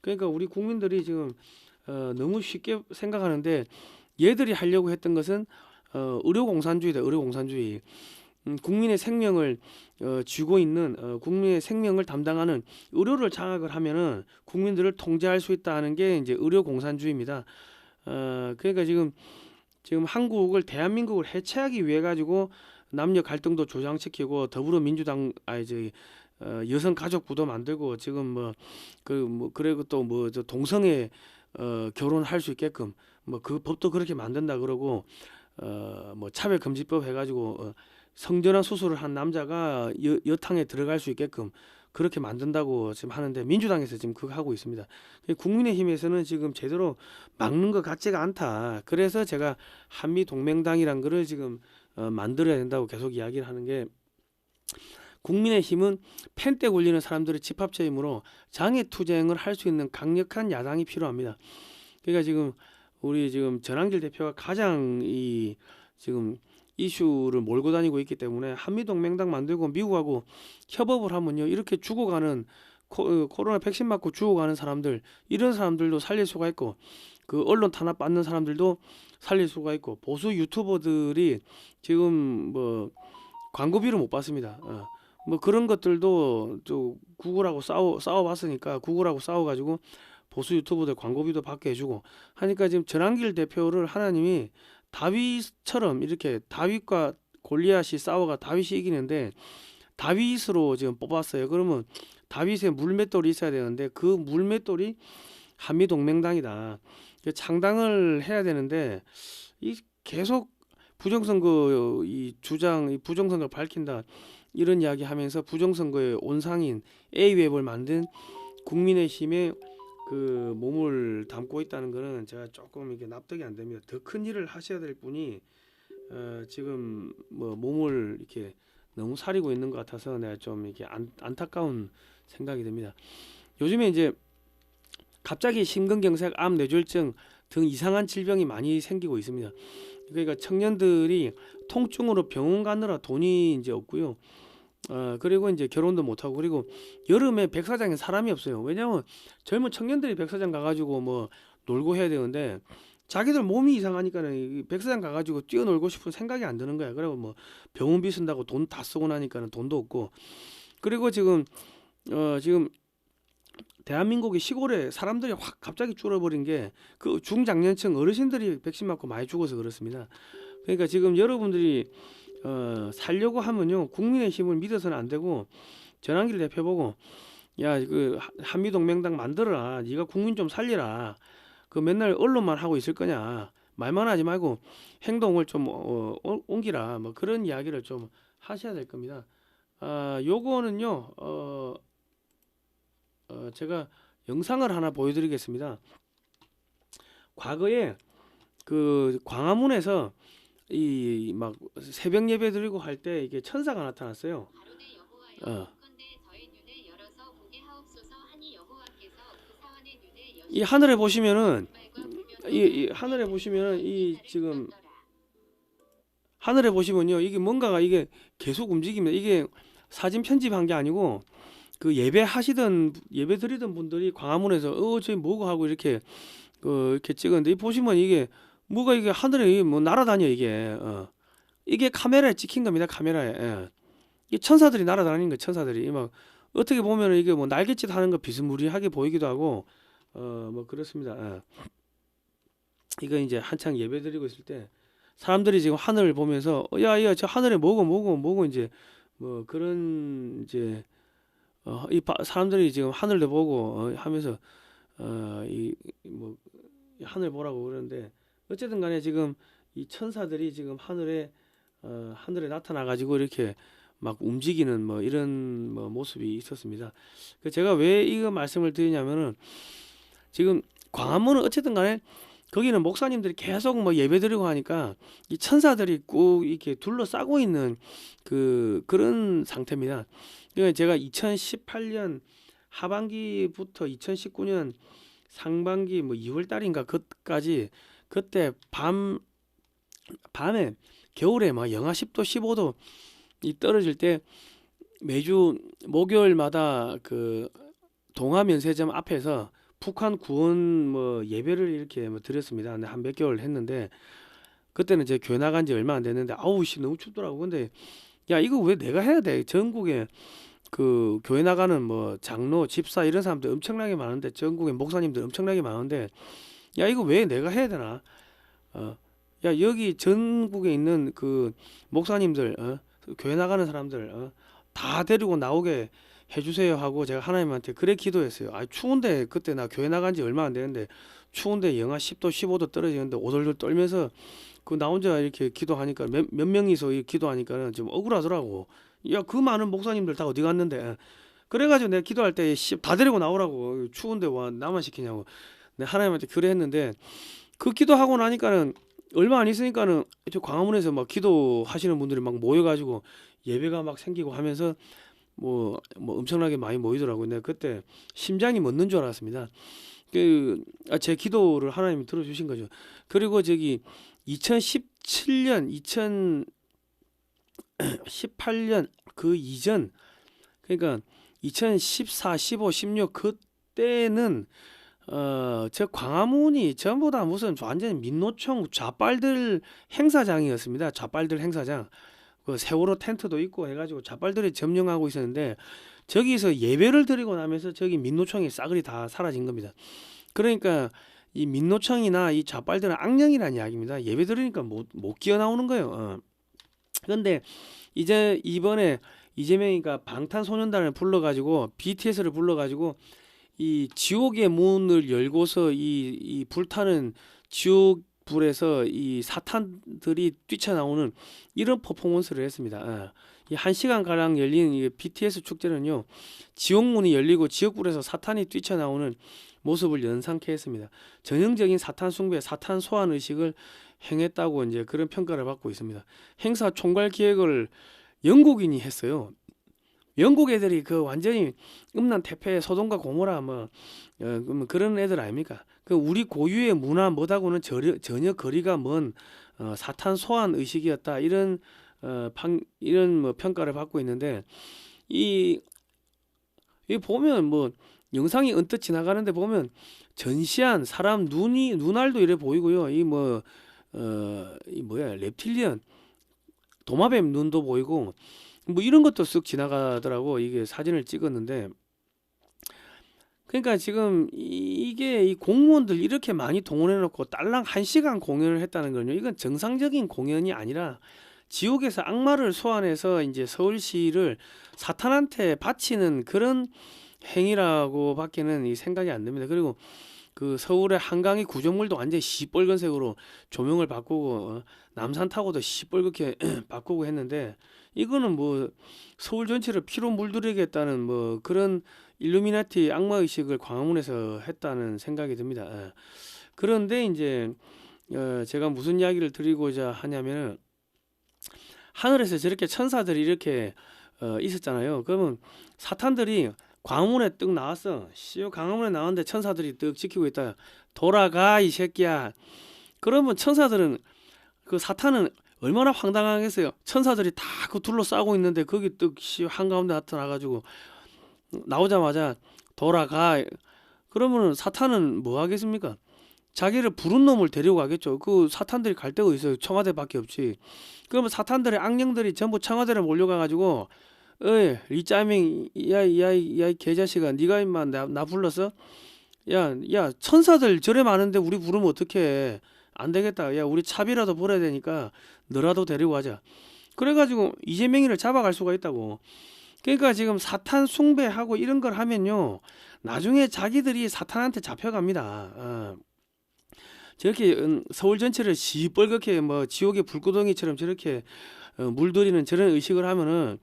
그러니까 우리 국민들이 지금 너무 쉽게 생각하는데 얘들이 하려고 했던 것은 의료공산주의다. 의료공산주의. 국민의 생명을 쥐고 있는 국민의 생명을 담당하는 의료를 장악을 하면은 국민들을 통제할 수 있다는 게 이제 의료 공산주의입니다. 그러니까 지금 한국을 대한민국을 해체하기 위해 가지고 남녀 갈등도 조장시키고 더불어민주당 여성가족부도 만들고 지금 그리고 또 뭐 저 동성애 결혼할 수 있게끔 뭐 그 법도 그렇게 만든다 그러고 뭐 차별금지법 해가지고 성전환 수술을 한 남자가 여탕에 들어갈 수 있게끔 그렇게 만든다고 지금 하는데 민주당에서 지금 그거 하고 있습니다. 국민의힘에서는 지금 제대로 막는 것 같지가 않다. 그래서 제가 한미동맹당이란 거를 지금 만들어야 된다고 계속 이야기를 하는 게, 국민의힘은 펜때 굴리는 사람들의 집합체이므로 장애투쟁을 할 수 있는 강력한 야당이 필요합니다. 그러니까 지금 우리 지금 전한길 대표가 가장 지금 이슈를 몰고 다니고 있기 때문에 한미동맹당 만들고 미국하고 협업을 하면요, 이렇게 죽어가는 코로나 백신 맞고 죽어가는 사람들, 이런 사람들도 살릴 수가 있고 그 언론 탄압 받는 사람들도 살릴 수가 있고 보수 유튜버들이 지금 뭐 광고비를 못 받습니다. 뭐 그런 것들도 또 구글하고 싸워봤으니까 구글하고 싸워가지고 보수 유튜버들 광고비도 받게 해주고 하니까 지금 전한길 대표를 하나님이 다윗처럼 이렇게 다윗과 골리앗이 싸워가 다윗이 이기는데 다윗으로 지금 뽑았어요. 그러면 다윗의 물맷돌이 있어야 되는데 그 물맷돌이 한미동맹당이다. 창당을 해야 되는데 이 계속 부정선거 이 주장, 이 부정선거를 밝힌다 이런 이야기하면서 부정선거의 온상인 A웹을 만든 국민의힘의 그 몸을 담고 있다는 거는 제가 조금 이게 납득이 안 됩니다. 더 큰 일을 하셔야 될 분이 지금 뭐 몸을 이렇게 너무 사리고 있는 것 같아서 내가 좀 이렇게 안타까운 생각이 듭니다. 요즘에 이제 갑자기 심근경색, 암, 뇌졸중 등 이상한 질병이 많이 생기고 있습니다. 그러니까 청년들이 통증으로 병원 가느라 돈이 이제 없고요. 그리고 이제 결혼도 못하고, 그리고 여름에 백사장에 사람이 없어요. 왜냐면 젊은 청년들이 백사장 가가지고 뭐 놀고 해야 되는데 자기들 몸이 이상하니까는 이 백사장 가가지고 뛰어놀고 싶은 생각이 안 드는 거야. 그리고 뭐 병원비 쓴다고 돈 다 쓰고 나니까는 돈도 없고. 그리고 지금 대한민국의 시골에 사람들이 확 갑자기 줄어버린 게 그 중장년층 어르신들이 백신 맞고 많이 죽어서 그렇습니다. 그러니까 지금 여러분들이 살려고 하면요, 국민의힘을 믿어서는 안 되고 전환기를 대표 보고, 야, 그 한미동맹당 만들어라. 네가 국민 좀 살리라. 그 맨날 언론만 하고 있을 거냐. 말만 하지 말고 행동을 좀 옮기라. 뭐 그런 이야기를 좀 하셔야 될 겁니다. 요거는요, 제가 영상을 하나 보여드리겠습니다. 과거에 그 광화문에서 이 막 새벽 예배 드리고 할 때 이게 천사가 나타났어요. 이 하늘에 보시면은 이 하늘에 보시면은 이 지금 하늘에 보시면요, 이게 뭔가가 이게 계속 움직입니다. 이게 사진 편집한 게 아니고 그 예배 드리던 분들이 광화문에서 저기 뭐고 하고 이렇게 이렇게 찍었는데, 이 보시면 이게 뭐가 이게 하늘에 뭐 날아다녀 이게. 이게 카메라에 찍힌 겁니다. 카메라에. 예. 이 천사들이 날아다니는 거, 천사들이 막 어떻게 보면 이게 뭐 날갯짓 하는 거 비스무리하게 보이기도 하고 뭐 그렇습니다. 예. 이거 이제 한창 예배 드리고 있을 때 사람들이 지금 하늘을 보면서 야 저 하늘에 뭐고 이제 뭐 그런 이제 사람들이 지금 하늘도 보고 하면서 이 뭐 하늘 보라고 그러는데, 어쨌든 간에 지금 이 천사들이 지금 하늘에 나타나 가지고 이렇게 막 움직이는 뭐 이런 뭐 모습이 있었습니다. 그 제가 왜 이거 말씀을 드리냐면은, 지금 광화문은 어쨌든 간에 거기는 목사님들이 계속 뭐 예배드리고 하니까 이 천사들이 꼭 이렇게 둘러싸고 있는 그런 상태입니다. 그러니까 제가 2018년 하반기부터 2019년 상반기 뭐 2월 달인가 그까지, 그때 밤에 겨울에 막 영하 10도 15도 이 떨어질 때 매주 목요일마다 그 동아면세점 앞에서 북한 구원 뭐 예배를 이렇게 뭐 드렸습니다. 근데 한 몇 개월 했는데, 그때는 제 교회 나간 지 얼마 안 됐는데 아우 씨 너무 춥더라고. 근데 야, 이거 왜 내가 해야 돼? 전국에 그 교회 나가는 뭐 장로, 집사 이런 사람들 엄청나게 많은데, 전국에 목사님들 엄청나게 많은데, 야 이거 왜 내가 해야 되나? 야 여기 전국에 있는 그 목사님들, 교회 나가는 사람들 다 데리고 나오게 해주세요 하고 제가 하나님한테 그래 기도했어요. 추운데, 그때 나 교회 나간 지 얼마 안 되는데 추운데 영하 10도 15도 떨어지는데 오돌돌 떨면서 나 혼자 이렇게 기도하니까 몇 명이서 기도하니까는 좀 억울하더라고. 야, 그 많은 목사님들 다 어디 갔는데. 그래가지고 내가 기도할 때 다 데리고 나오라고. 추운데 와 나만 시키냐고 내가 하나님한테 그래 했는데, 그 기도하고 나니까는 얼마 안 있으니까는 저 광화문에서 막 기도하시는 분들이 막 모여가지고 예배가 막 생기고 하면서 뭐 엄청나게 많이 모이더라고요. 내가 그때 심장이 멎는 줄 알았습니다. 제 기도를 하나님이 들어주신 거죠. 그리고 저기 2017년, 2018년 그 이전, 그러니까 2014, 15, 16 그때는 저 광화문이 전부 다 무슨 완전 민노총 좌빨들 행사장이었습니다. 좌빨들 행사장. 그 세월호 텐트도 있고 해가지고 좌빨들이 점령하고 있었는데, 저기서 예배를 드리고 나면서 저기 민노총이 싸그리 다 사라진 겁니다. 그러니까 이 민노총이나 이 좌빨들은 악령이라는 이야기입니다. 예배 드리니까 못 기어 나오는 거예요. 그런데 이제 이번에 이재명이가 방탄소년단을 불러가지고 BTS를 불러가지고 이 지옥의 문을 열고서 이 불타는 지옥 불에서 이 사탄들이 뛰쳐나오는 이런 퍼포먼스를 했습니다. 이 1시간 가량 열린 이 BTS 축제는요, 지옥문이 열리고 지옥불에서 사탄이 뛰쳐나오는 모습을 연상케 했습니다. 전형적인 사탄 숭배, 사탄 소환 의식을 행했다고 이제 그런 평가를 받고 있습니다. 행사 총괄 기획을 영국인이 했어요. 영국 애들이 그 완전히 음란 태폐 소돔과 고모라 뭐 그런 애들 아닙니까? 그 우리 고유의 문화 뭐다고는 전혀 거리가 먼 사탄 소환 의식이었다, 이런 이런 뭐 평가를 받고 있는데, 이 보면 뭐 영상이 언뜻 지나가는데 보면 전시한 사람 눈알도 이래 보이고요. 이 뭐야 reptilian 도마뱀 눈도 보이고 뭐 이런 것도 쓱 지나가더라고. 이게 사진을 찍었는데 그러니까 지금 이게 이 공무원들 이렇게 많이 동원해 놓고 딸랑 1시간 공연을 했다는 거는요. 이건 정상적인 공연이 아니라 지옥에서 악마를 소환해서 이제 서울시를 사탄한테 바치는 그런 행위라고 밖에는 이 생각이 안 듭니다. 그리고 그 서울의 한강의 구조물도 완전히 시뻘건색으로 조명을 바꾸고 남산 타고도 시뻘겋게 바꾸고 했는데 이거는 뭐 서울 전체를 피로 물들이겠다는 뭐 그런 일루미나티 악마 의식을 광화문에서 했다는 생각이 듭니다. 그런데 이제 제가 무슨 이야기를 드리고자 하냐면은 하늘에서 저렇게 천사들이 이렇게 있었잖아요. 그러면 사탄들이 광화문에 뜩 나왔어. 광화문에 나왔는데 천사들이 뜩 지키고 있다. 돌아가 이 새끼야. 그러면 천사들은 그 사탄은 얼마나 황당하겠어요. 천사들이 다 그 둘러싸고 있는데 거기 뜩 한가운데 나타나가지고 나오자마자 돌아가. 그러면 사탄은 뭐 하겠습니까? 자기를 부른 놈을 데리고 가겠죠. 그 사탄들이 갈 데가 있어요. 청와대밖에 없지. 그러면 사탄들의 악령들이 전부 청와대를 몰려가가지고 어이 리짜밍 야이 개자식아 네가 임마 나 불렀어? 야 천사들 저래 많은데 우리 부르면 어떡해. 안 되겠다. 야 우리 차비라도 벌어야 되니까 너라도 데리고 가자. 그래가지고 이재명이를 잡아갈 수가 있다고. 그러니까 지금 사탄 숭배하고 이런 걸 하면요 나중에 자기들이 사탄한테 잡혀갑니다. 저렇게 서울 전체를 시뻘겋게 뭐 지옥의 불구덩이처럼 저렇게 물들이는 저런 의식을 하면은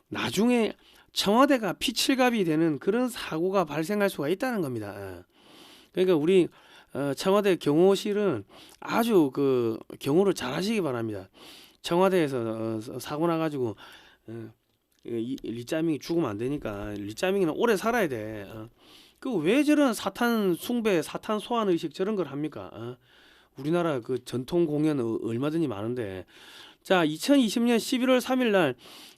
나중에 청와대가 피칠갑이 되는 그런 사고가 발생할 수가 있다는 겁니다. 그러니까 우리 청와대 경호실은 아주 그 경호를 잘 하시기 바랍니다. 청와대에서 사고 나가지고 리짜밍이 죽으면 안 되니까 리짜밍이는 오래 살아야 돼. 그 왜 저런 사탄 숭배, 사탄 소환 의식 저런 걸 합니까? 우리나라 그 전통 공연 얼마든지 많은데. 자, 2020년 11월 3일 날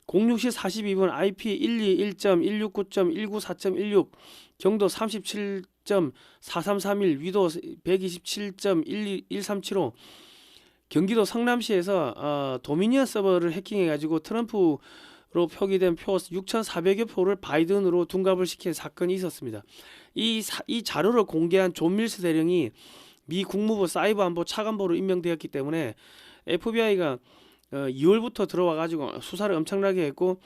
06시 42분 IP 121.169.194.16 경도 37.4331 위도 127.12375 경기도 성남시에서 도미니언 서버를 해킹해가지고 트럼프로 표기된 표 6,400여 표를 바이든으로 둔갑을 시킨 사건이 있었습니다. 이 자료를 공개한 존 밀스 대령이 미 국무부 사이버 안보 차관보로 임명되었기 때문에 FBI가 2월부터 들어와 가지고 수사를 엄청나게 했고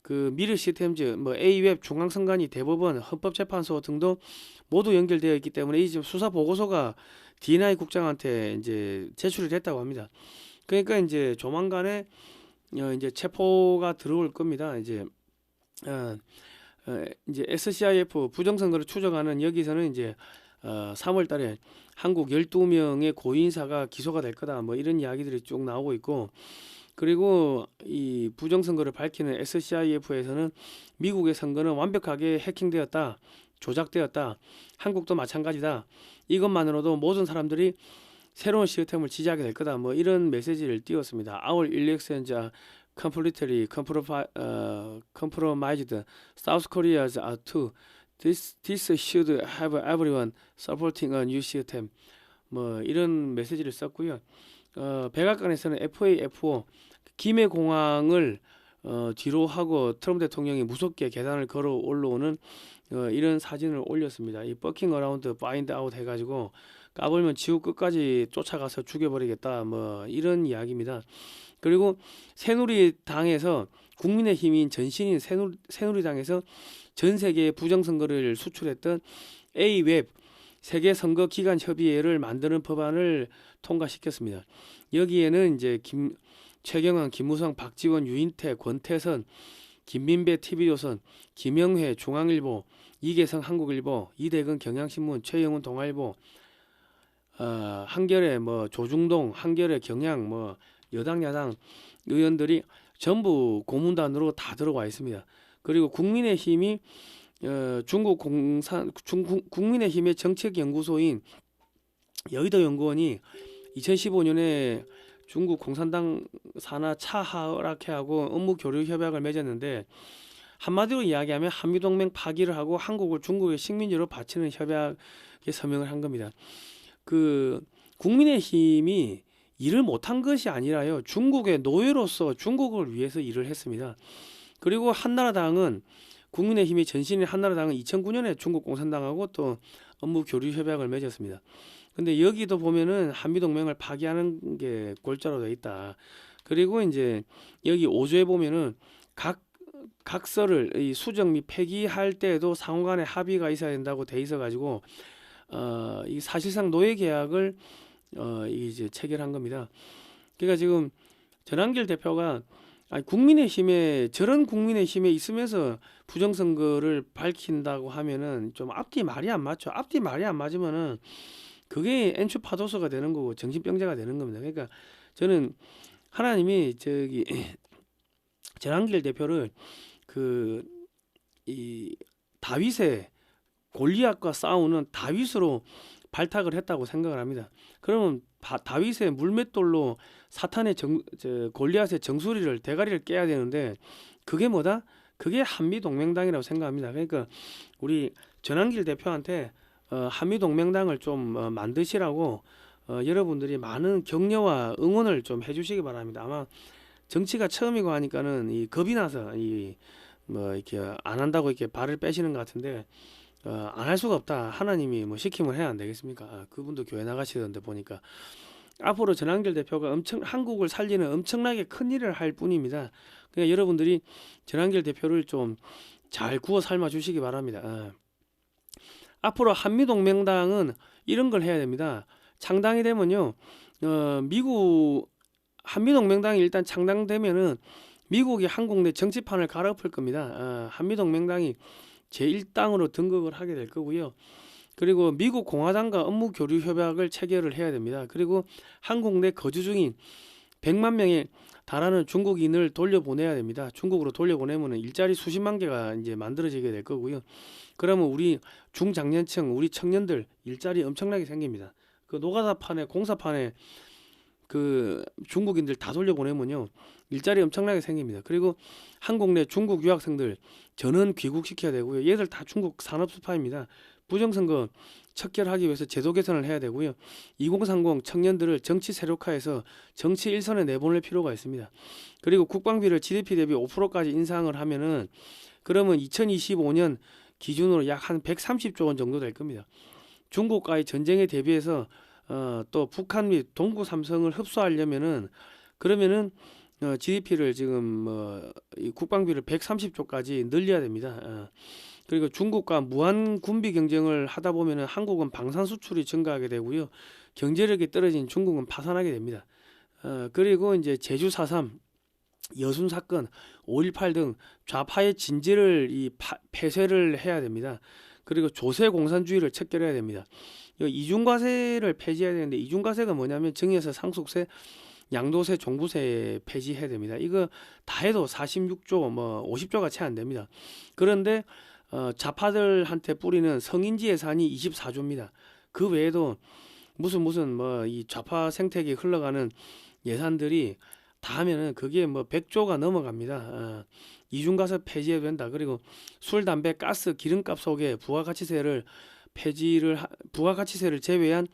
그 미르 시스템즈, 뭐 A웹, 중앙선관위, 대법원, 헌법재판소 등도 모두 연결되어 있기 때문에 이 지금 수사 보고서가 D&I 국장한테 이제 제출이 됐다고 합니다. 그러니까 이제 조만간에 이제 체포가 들어올 겁니다. 이제 SCIF 부정선거를 추적하는 여기서는 이제 3월달에 한국 12명의 고위인사가 기소가 될 거다. 뭐 이런 이야기들이 쭉 나오고 있고, 그리고 이 부정선거를 밝히는 SCIF에서는 미국의 선거는 완벽하게 해킹되었다, 조작되었다, 한국도 마찬가지다. 이것만으로도 모든 사람들이 새로운 시스템을 지지하게 될 거다. 뭐 이런 메시지를 띄웠습니다. Our elections are completely compromised. South Korea's are too. This should have everyone supporting a new system. 뭐 이런 메시지를 썼고요. 백악관에서는 FAFO 김해 공항을 뒤로 하고 트럼프 대통령이 무섭게 계단을 걸어 올라오는 이런 사진을 올렸습니다. 이 버킹 어라운드 파인드 아웃 해가지고 까불면 지구 끝까지 쫓아가서 죽여버리겠다, 뭐 이런 이야기입니다. 그리고 새누리당에서 국민의힘인 전신인 새누리당에서 전 세계에 부정선거를 수출했던 A웹 세계선거기관협의회를 만드는 법안을 통과시켰습니다. 여기에는 이제 최경환, 김무성, 박지원, 유인태, 권태선, 김민배 TV조선, 김영회 중앙일보, 이계성 한국일보, 이대근 경향신문, 최영훈 동아일보, 한겨레 뭐 조중동, 한겨레 경향 뭐 여당 야당 의원들이 전부 고문단으로 다 들어와 있습니다. 그리고 국민의힘이 국민의힘의 정책연구소인 여의도 연구원이 2015년에 중국 공산당 산하 차하락회하고 업무 교류 협약을 맺었는데 한마디로 이야기하면 한미동맹 파기를 하고 한국을 중국의 식민지로 바치는 협약에 서명을 한 겁니다. 그 국민의힘이 일을 못한 것이 아니라요. 중국의 노예로서 중국을 위해서 일을 했습니다. 그리고 한나라당은 국민의힘이 전신인 한나라당은 2009년에 중국 공산당하고 또 업무 교류 협약을 맺었습니다. 근데 여기도 보면은 한미동맹을 파기하는 게 골자로 돼 있다. 그리고 이제 여기 5조에 보면은 각 설을 이 수정 및 폐기할 때에도 상호간에 합의가 있어야 된다고 돼 있어 가지고 이 사실상 노예 계약을 이제 체결한 겁니다. 그러니까 지금 전한길 대표가 저런 국민의힘에 있으면서 부정선거를 밝힌다고 하면은 좀 앞뒤 말이 안 맞죠. 앞뒤 말이 안 맞으면은 그게 엔추파도서가 되는 거고 정신병자가 되는 겁니다. 그러니까 저는 하나님이 전한길 대표를 이 다윗의 골리앗과 싸우는 다윗으로 발탁을 했다고 생각을 합니다. 그러면 다윗의 물맷돌로 사탄의 골리앗의 정수리를 대가리를 깨야 되는데 그게 뭐다? 그게 한미동맹당이라고 생각합니다. 그러니까 우리 전한길 대표한테 한미동맹당을 좀 만드시라고 여러분들이 많은 격려와 응원을 좀 해주시기 바랍니다. 아마 정치가 처음이고 하니까는 이 겁이 나서 이렇게 안 한다고 이렇게 발을 빼시는 것 같은데 안 할 수가 없다. 하나님이 뭐 시키면 해야 안 되겠습니까? 그분도 교회 나가시던데 보니까 앞으로 전한길 대표가 한국을 살리는 엄청나게 큰 일을 할 뿐입니다. 그러니까 여러분들이 전한길 대표를 좀 잘 구워 삶아 주시기 바랍니다. 앞으로 한미동맹당은 이런 걸 해야 됩니다. 창당이 되면요, 한미동맹당이 일단 창당되면은 미국이 한국 내 정치판을 갈아엎을 겁니다. 한미동맹당이 제1당으로 등극을 하게 될 거고요. 그리고 미국 공화당과 업무 교류 협약을 체결을 해야 됩니다. 그리고 한국 내 거주 중인 100만 명에 달하는 중국인을 돌려보내야 됩니다. 중국으로 돌려보내면 일자리 수십만 개가 이제 만들어지게 될 거고요. 그러면 우리 중장년층, 우리 청년들 일자리 엄청나게 생깁니다. 그 노가다판에 공사판에 그 중국인들 다 돌려보내면요 일자리 엄청나게 생깁니다. 그리고 한국 내 중국 유학생들 전원 귀국시켜야 되고요. 얘들 다 중국 산업스파입니다. 부정선거 척결하기 위해서 제도 개선을 해야 되고요. 2030 청년들을 정치 세력화해서 정치 일선에 내보낼 필요가 있습니다. 그리고 국방비를 GDP 대비 5%까지 인상을 하면은 그러면 2025년 기준으로 약 한 130조 원 정도 될 겁니다. 중국과의 전쟁에 대비해서 또 북한 및 동구 삼성을 흡수하려면은 그러면은 GDP를 지금 이 국방비를 130조까지 늘려야 됩니다. 그리고 중국과 무한 군비 경쟁을 하다 보면은 한국은 방산 수출이 증가하게 되고요. 경제력이 떨어진 중국은 파산하게 됩니다. 그리고 이제 제주 4.3 여순 사건, 5.18 등 좌파의 진지를 폐쇄를 해야 됩니다. 그리고 조세 공산주의를 척결해야 됩니다. 이중과세를 폐지해야 되는데 이중과세가 뭐냐면 증여세, 상속세, 양도세, 종부세 폐지해야 됩니다. 이거 다 해도 46조, 50조가 채 안 됩니다. 그런데 좌파들한테 뿌리는 성인지 예산이 24조입니다. 그 외에도 무슨 이 좌파 생태계 흘러가는 예산들이 다 하면은 그게 100조가 넘어갑니다. 이중과세 폐지해야 된다. 그리고 술, 담배, 가스, 기름값 속에 부가가치세를 제외한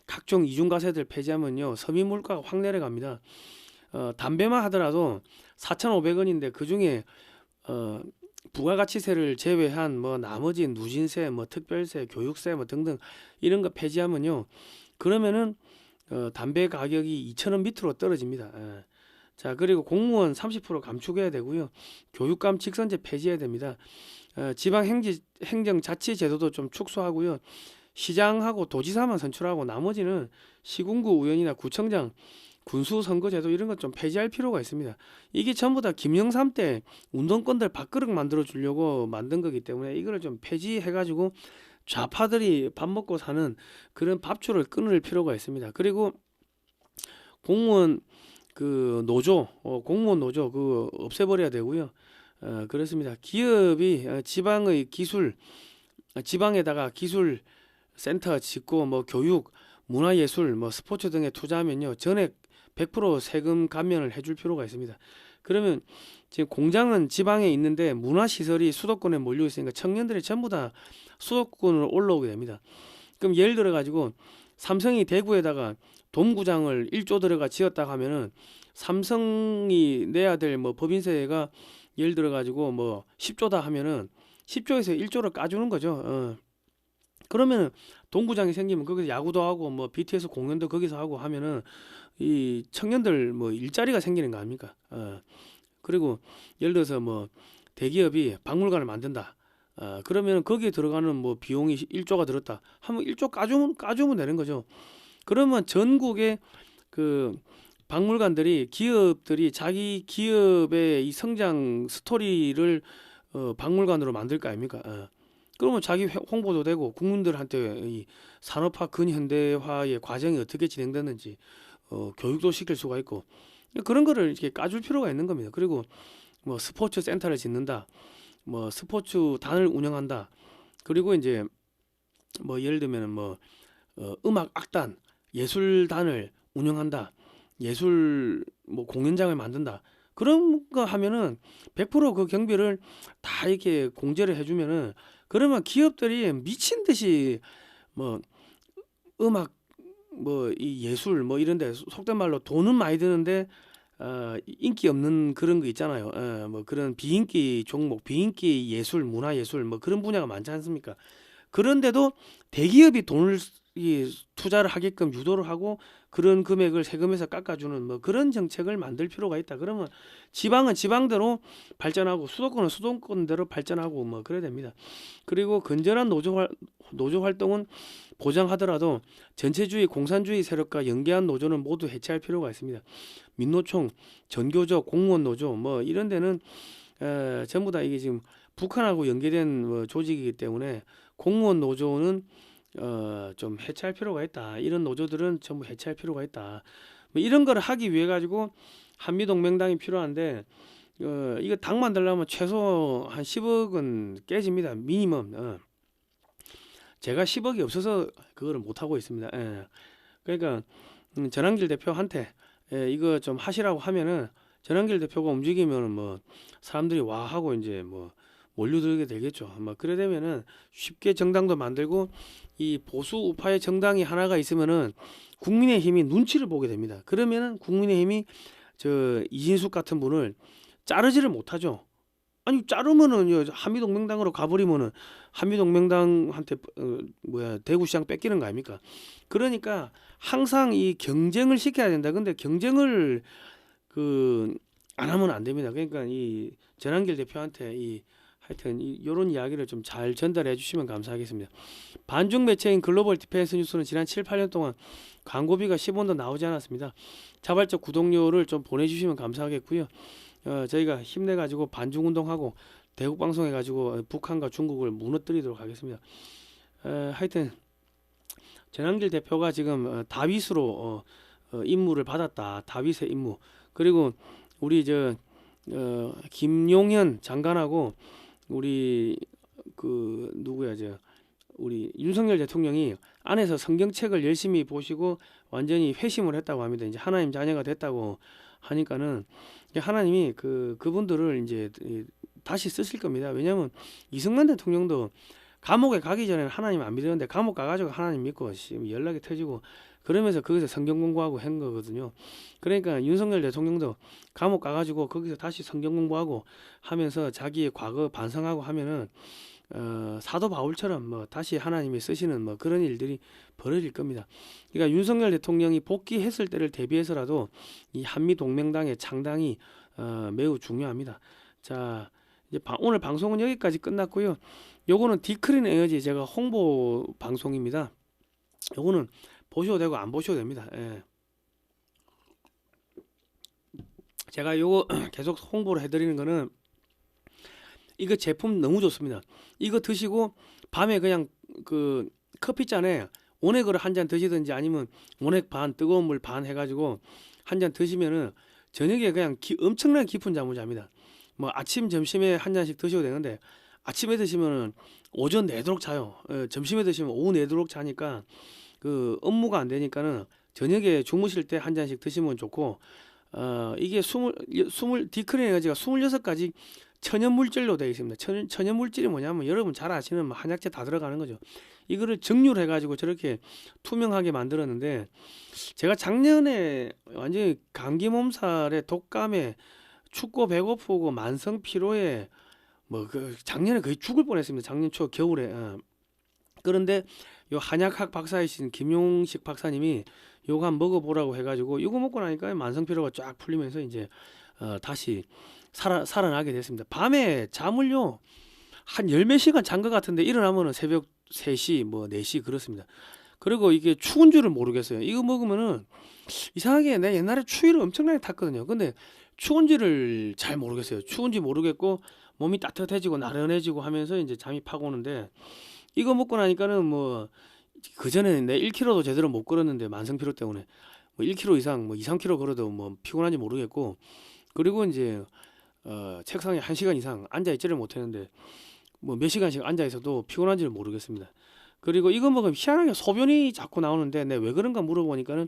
각종 이중과세들 폐지하면요 서민 물가가 확 내려갑니다. 담배만 하더라도 4,500원인데 그 중에 부가가치세를 제외한 나머지 누진세, 특별세, 교육세 등등 이런 거 폐지하면요 그러면은 담배 가격이 2,000원 밑으로 떨어집니다. 자, 그리고 공무원 30% 감축해야 되고요. 교육감 직선제 폐지해야 됩니다. 지방 행정자치 제도도 좀 축소하고요. 시장하고 도지사만 선출하고 나머지는 시군구 의원이나 구청장, 군수선거제도 이런 것 좀 폐지할 필요가 있습니다. 이게 전부 다 김영삼 때 운동권들 밥그릇 만들어 주려고 만든 거기 때문에 이거를 좀 폐지해가지고 좌파들이 밥 먹고 사는 그런 밥줄을 끊을 필요가 있습니다. 그리고 공무원 공무원 노조 없애버려야 되고요. 그렇습니다. 기업이 지방에다가 기술 센터 짓고 교육, 문화예술, 스포츠 등에 투자하면요 전액 100% 세금 감면을 해줄 필요가 있습니다. 그러면 지금 공장은 지방에 있는데 문화시설이 수도권에 몰려 있으니까 청년들이 전부 다 수도권으로 올라오게 됩니다. 그럼 예를 들어 가지고 삼성이 대구에다가 돔구장을 1조 들어가 지었다 하면은 삼성이 내야 될 뭐 법인세가 예를 들어 가지고 뭐 10조다 하면은 10조에서 1조를 까주는 거죠. 그러면은 동구장이 생기면 거기서 야구도 하고 뭐 BTS 공연도 거기서 하고 하면은 이 청년들 뭐 일자리가 생기는 거 아닙니까? 그리고 예를 들어서 뭐 대기업이 박물관을 만든다. 그러면 거기에 들어가는 뭐 비용이 1조가 들었다. 하면 1조 까주면 되는 거죠. 그러면 전국의 그 박물관들이 기업들이 자기 기업의 이 성장 스토리를 박물관으로 만들 거 아닙니까? 그러면 자기 홍보도 되고 국민들한테 이 산업화 근현대화의 과정이 어떻게 진행되는지 교육도 시킬 수가 있고 그런 거를 이렇게 까줄 필요가 있는 겁니다. 그리고 뭐 스포츠 센터를 짓는다, 뭐 스포츠 단을 운영한다, 그리고 이제 뭐 예를 들면 뭐 음악 악단, 예술단을 운영한다, 예술 뭐 공연장을 만든다. 그런 거 하면은 100%그 경비를 다 이렇게 공제를 해주면은 그러면 기업들이 미친 듯이 뭐 음악 뭐 이 예술 뭐 이런데 속된 말로 돈은 많이 드는데 인기 없는 그런 거 있잖아요. 뭐 그런 비인기 종목, 비인기 예술, 문화 예술 뭐 그런 분야가 많지 않습니까? 그런데도 대기업이 돈을 투자를 하게끔 유도를 하고 그런 금액을 세금에서 깎아주는 뭐 그런 정책을 만들 필요가 있다. 그러면 지방은 지방대로 발전하고 수도권은 수도권대로 발전하고 뭐 그래야 됩니다. 그리고 건전한 노조 활동은 보장하더라도 전체주의 공산주의 세력과 연계한 노조는 모두 해체할 필요가 있습니다. 민노총, 전교조, 공무원 노조 뭐 이런 데는 전부 다 이게 지금 북한하고 연계된 조직이기 때문에 공무원 노조는 좀 해체할 필요가 있다. 이런 노조들은 전부 해체할 필요가 있다. 뭐 이런 걸 하기 위해 가지고 한미동맹당이 필요한데 이거 당 만들려면 최소 한 10억은 깨집니다. 미니멈. 제가 10억이 없어서 그거를 못 하고 있습니다. 그러니까 전한길 대표한테 이거 좀 하시라고 하면은 전한길 대표가 움직이면은 뭐 사람들이 와 하고 이제 뭐 몰려들게 되겠죠. 뭐 그래 되면은 쉽게 정당도 만들고 이 보수 우파의 정당이 하나가 있으면은 국민의힘이 눈치를 보게 됩니다. 그러면은 국민의힘이 저 이진숙 같은 분을 자르지를 못하죠. 아니 자르면은 한미동맹당으로 가버리면은 한미동맹당한테 대구시장 뺏기는 거 아닙니까? 그러니까 항상 이 경쟁을 시켜야 된다. 근데 경쟁을 안 하면 안 됩니다. 그러니까 이 전한길 대표한테 하여튼 이런 이야기를 좀 잘 전달해 주시면 감사하겠습니다. 반중 매체인 글로벌 디펜스 뉴스는 지난 7, 8년 동안 광고비가 10원도 나오지 않았습니다. 자발적 구독료를 좀 보내주시면 감사하겠고요. 저희가 힘내가지고 반중운동하고 대국방송해가지고 북한과 중국을 무너뜨리도록 하겠습니다. 하여튼 전한길 대표가 지금 다윗으로 임무를 받았다. 다윗의 임무. 그리고 우리 김용현 장관하고 우리 우리 윤석열 대통령이 안에서 성경책을 열심히 보시고 완전히 회심을 했다고 합니다. 이제 하나님 자녀가 됐다고 하니까는 하나님이 그분들을 이제 다시 쓰실 겁니다. 왜냐하면 이승만 대통령도 감옥에 가기 전에는 하나님 안 믿었는데 감옥 가가지고 하나님 믿고 연락이 터지고 그러면서 거기서 성경 공부하고 한 거거든요. 그러니까 윤석열 대통령도 감옥 가가지고 거기서 다시 성경 공부하고 하면서 자기의 과거 반성하고 하면은 사도 바울처럼 뭐 다시 하나님이 쓰시는 뭐 그런 일들이 벌어질 겁니다. 그러니까 윤석열 대통령이 복귀했을 때를 대비해서라도 이 한미 동맹당의 창당이 매우 중요합니다. 자, 이제 오늘 방송은 여기까지 끝났고요. 요거는 디크린 에너지 제가 홍보 방송입니다. 요거는 보셔도 되고 안 보셔도 됩니다. 제가 요거 계속 홍보를 해드리는 거는 이거 제품 너무 좋습니다. 이거 드시고 밤에 그냥 커피잔에 원액을 한 잔 드시든지 아니면 원액 반 뜨거운 물 반 해가지고 한 잔 드시면은 저녁에 그냥 엄청나게 깊은 잠을 잡니다. 뭐 아침 점심에 한 잔씩 드셔도 되는데 아침에 드시면은 오전 내도록 자요. 점심에 드시면 오후 내도록 자니까 업무가 안 되니까는 저녁에 주무실 때 한 잔씩 드시면 좋고, 이게 디크린 에너지가 26가지 천연 물질로 되어 있습니다. 천연 물질이 뭐냐면 여러분 잘 아시는 뭐 한약재 다 들어가는 거죠. 이거를 증류를 해가지고 저렇게 투명하게 만들었는데, 제가 작년에 완전히 감기 몸살에 독감에 춥고 배고프고 만성 피로에 뭐 그 작년에 거의 죽을 뻔했습니다. 작년 초 겨울에. 그런데 요 한약학 박사이신 김용식 박사님이 요거 한번 먹어보라고 해가지고 이거 먹고 나니까 만성 피로가 쫙 풀리면서 이제 다시 살아나게 됐습니다. 밤에 잠을요 한 열 몇 시간 잔 것 같은데 일어나면은 새벽 3시 뭐 4시 그렇습니다. 그리고 이게 추운 줄을 모르겠어요. 이거 먹으면은 이상하게 내 옛날에 추위를 엄청나게 탔거든요. 근데 추운지를 잘 모르겠어요. 추운지 모르겠고 몸이 따뜻해지고 나른해지고 하면서 이제 잠이 파고 오는데, 이거 먹고 나니까는 뭐 그전에는 내 1km도 제대로 못 걸었는데 만성 피로 때문에 뭐 1km 이상 뭐 2, 3km 걸어도 뭐 피곤한지 모르겠고, 그리고 이제 책상에 1시간 이상 앉아 있지를 못했는데 뭐 몇 시간씩 앉아 있어도 피곤한지를 모르겠습니다. 그리고 이거 먹으면 희한하게 소변이 자꾸 나오는데 내 왜 그런가 물어보니까는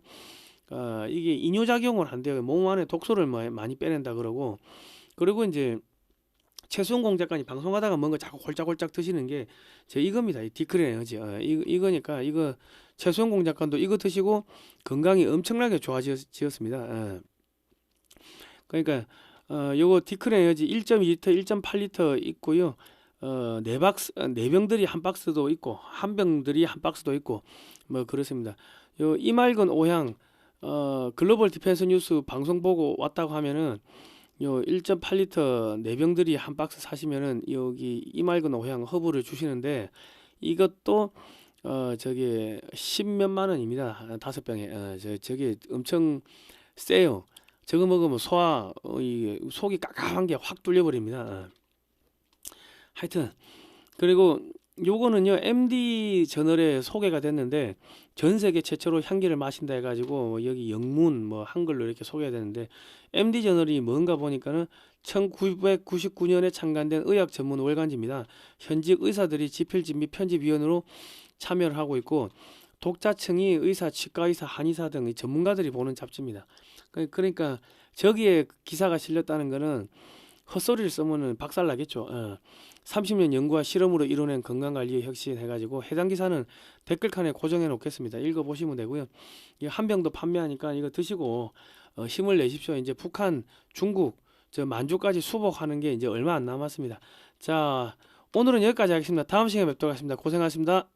이게 이뇨작용을 한대요. 몸 안에 독소를 많이 빼낸다 그러고, 그리고 이제 최수홍 작가님 방송하다가 뭔가 자꾸 홀짝홀짝 드시는 게 제 이겁니다. 이 디크린 에너지. 이거니까 이거 최수홍 작가도 이거 드시고 건강이 엄청나게 좋아지었습니다. 그러니까 요거 디크린 에너지 1.2리터, 1.8리터 있고요. 네 박스, 네 병들이 한 박스도 있고 한 병들이 한 박스도 있고 뭐 그렇습니다. 요 이말근 오향 글로벌 디펜스 뉴스 방송 보고 왔다고 하면은 요 1.8리터 네 병들이 한 박스 사시면은 여기 이말근 오향 허브를 주시는데, 이것도 저기 10몇만 원입니다. 5병에. 저게 엄청 세요. 저거 먹으면 이 속이 깝깝한 게 확 뚫려 버립니다. 하여튼 그리고 요거는요 MD 저널에 소개가 됐는데, 전 세계 최초로 향기를 마신다 해가지고 여기 영문 뭐 한글로 이렇게 소개가 되는데, MD 저널이 뭔가 보니까는 1999년에 창간된 의학 전문 월간지입니다. 현직 의사들이 지필집 및 편집위원으로 참여를 하고 있고, 독자층이 의사, 치과의사, 한의사 등 전문가들이 보는 잡지입니다. 그러니까 저기에 기사가 실렸다는 거는 헛소리를 쓰면은 박살나겠죠. 30년 연구와 실험으로 이뤄낸 건강관리의 혁신 해가지고 해당 기사는 댓글칸에 고정해 놓겠습니다. 읽어보시면 되고요. 한 병도 판매하니까 이거 드시고 힘을 내십시오. 이제 북한, 중국, 저 만주까지 수복하는 게 이제 얼마 안 남았습니다. 자, 오늘은 여기까지 하겠습니다. 다음 시간에 뵙도록 하겠습니다. 고생하셨습니다.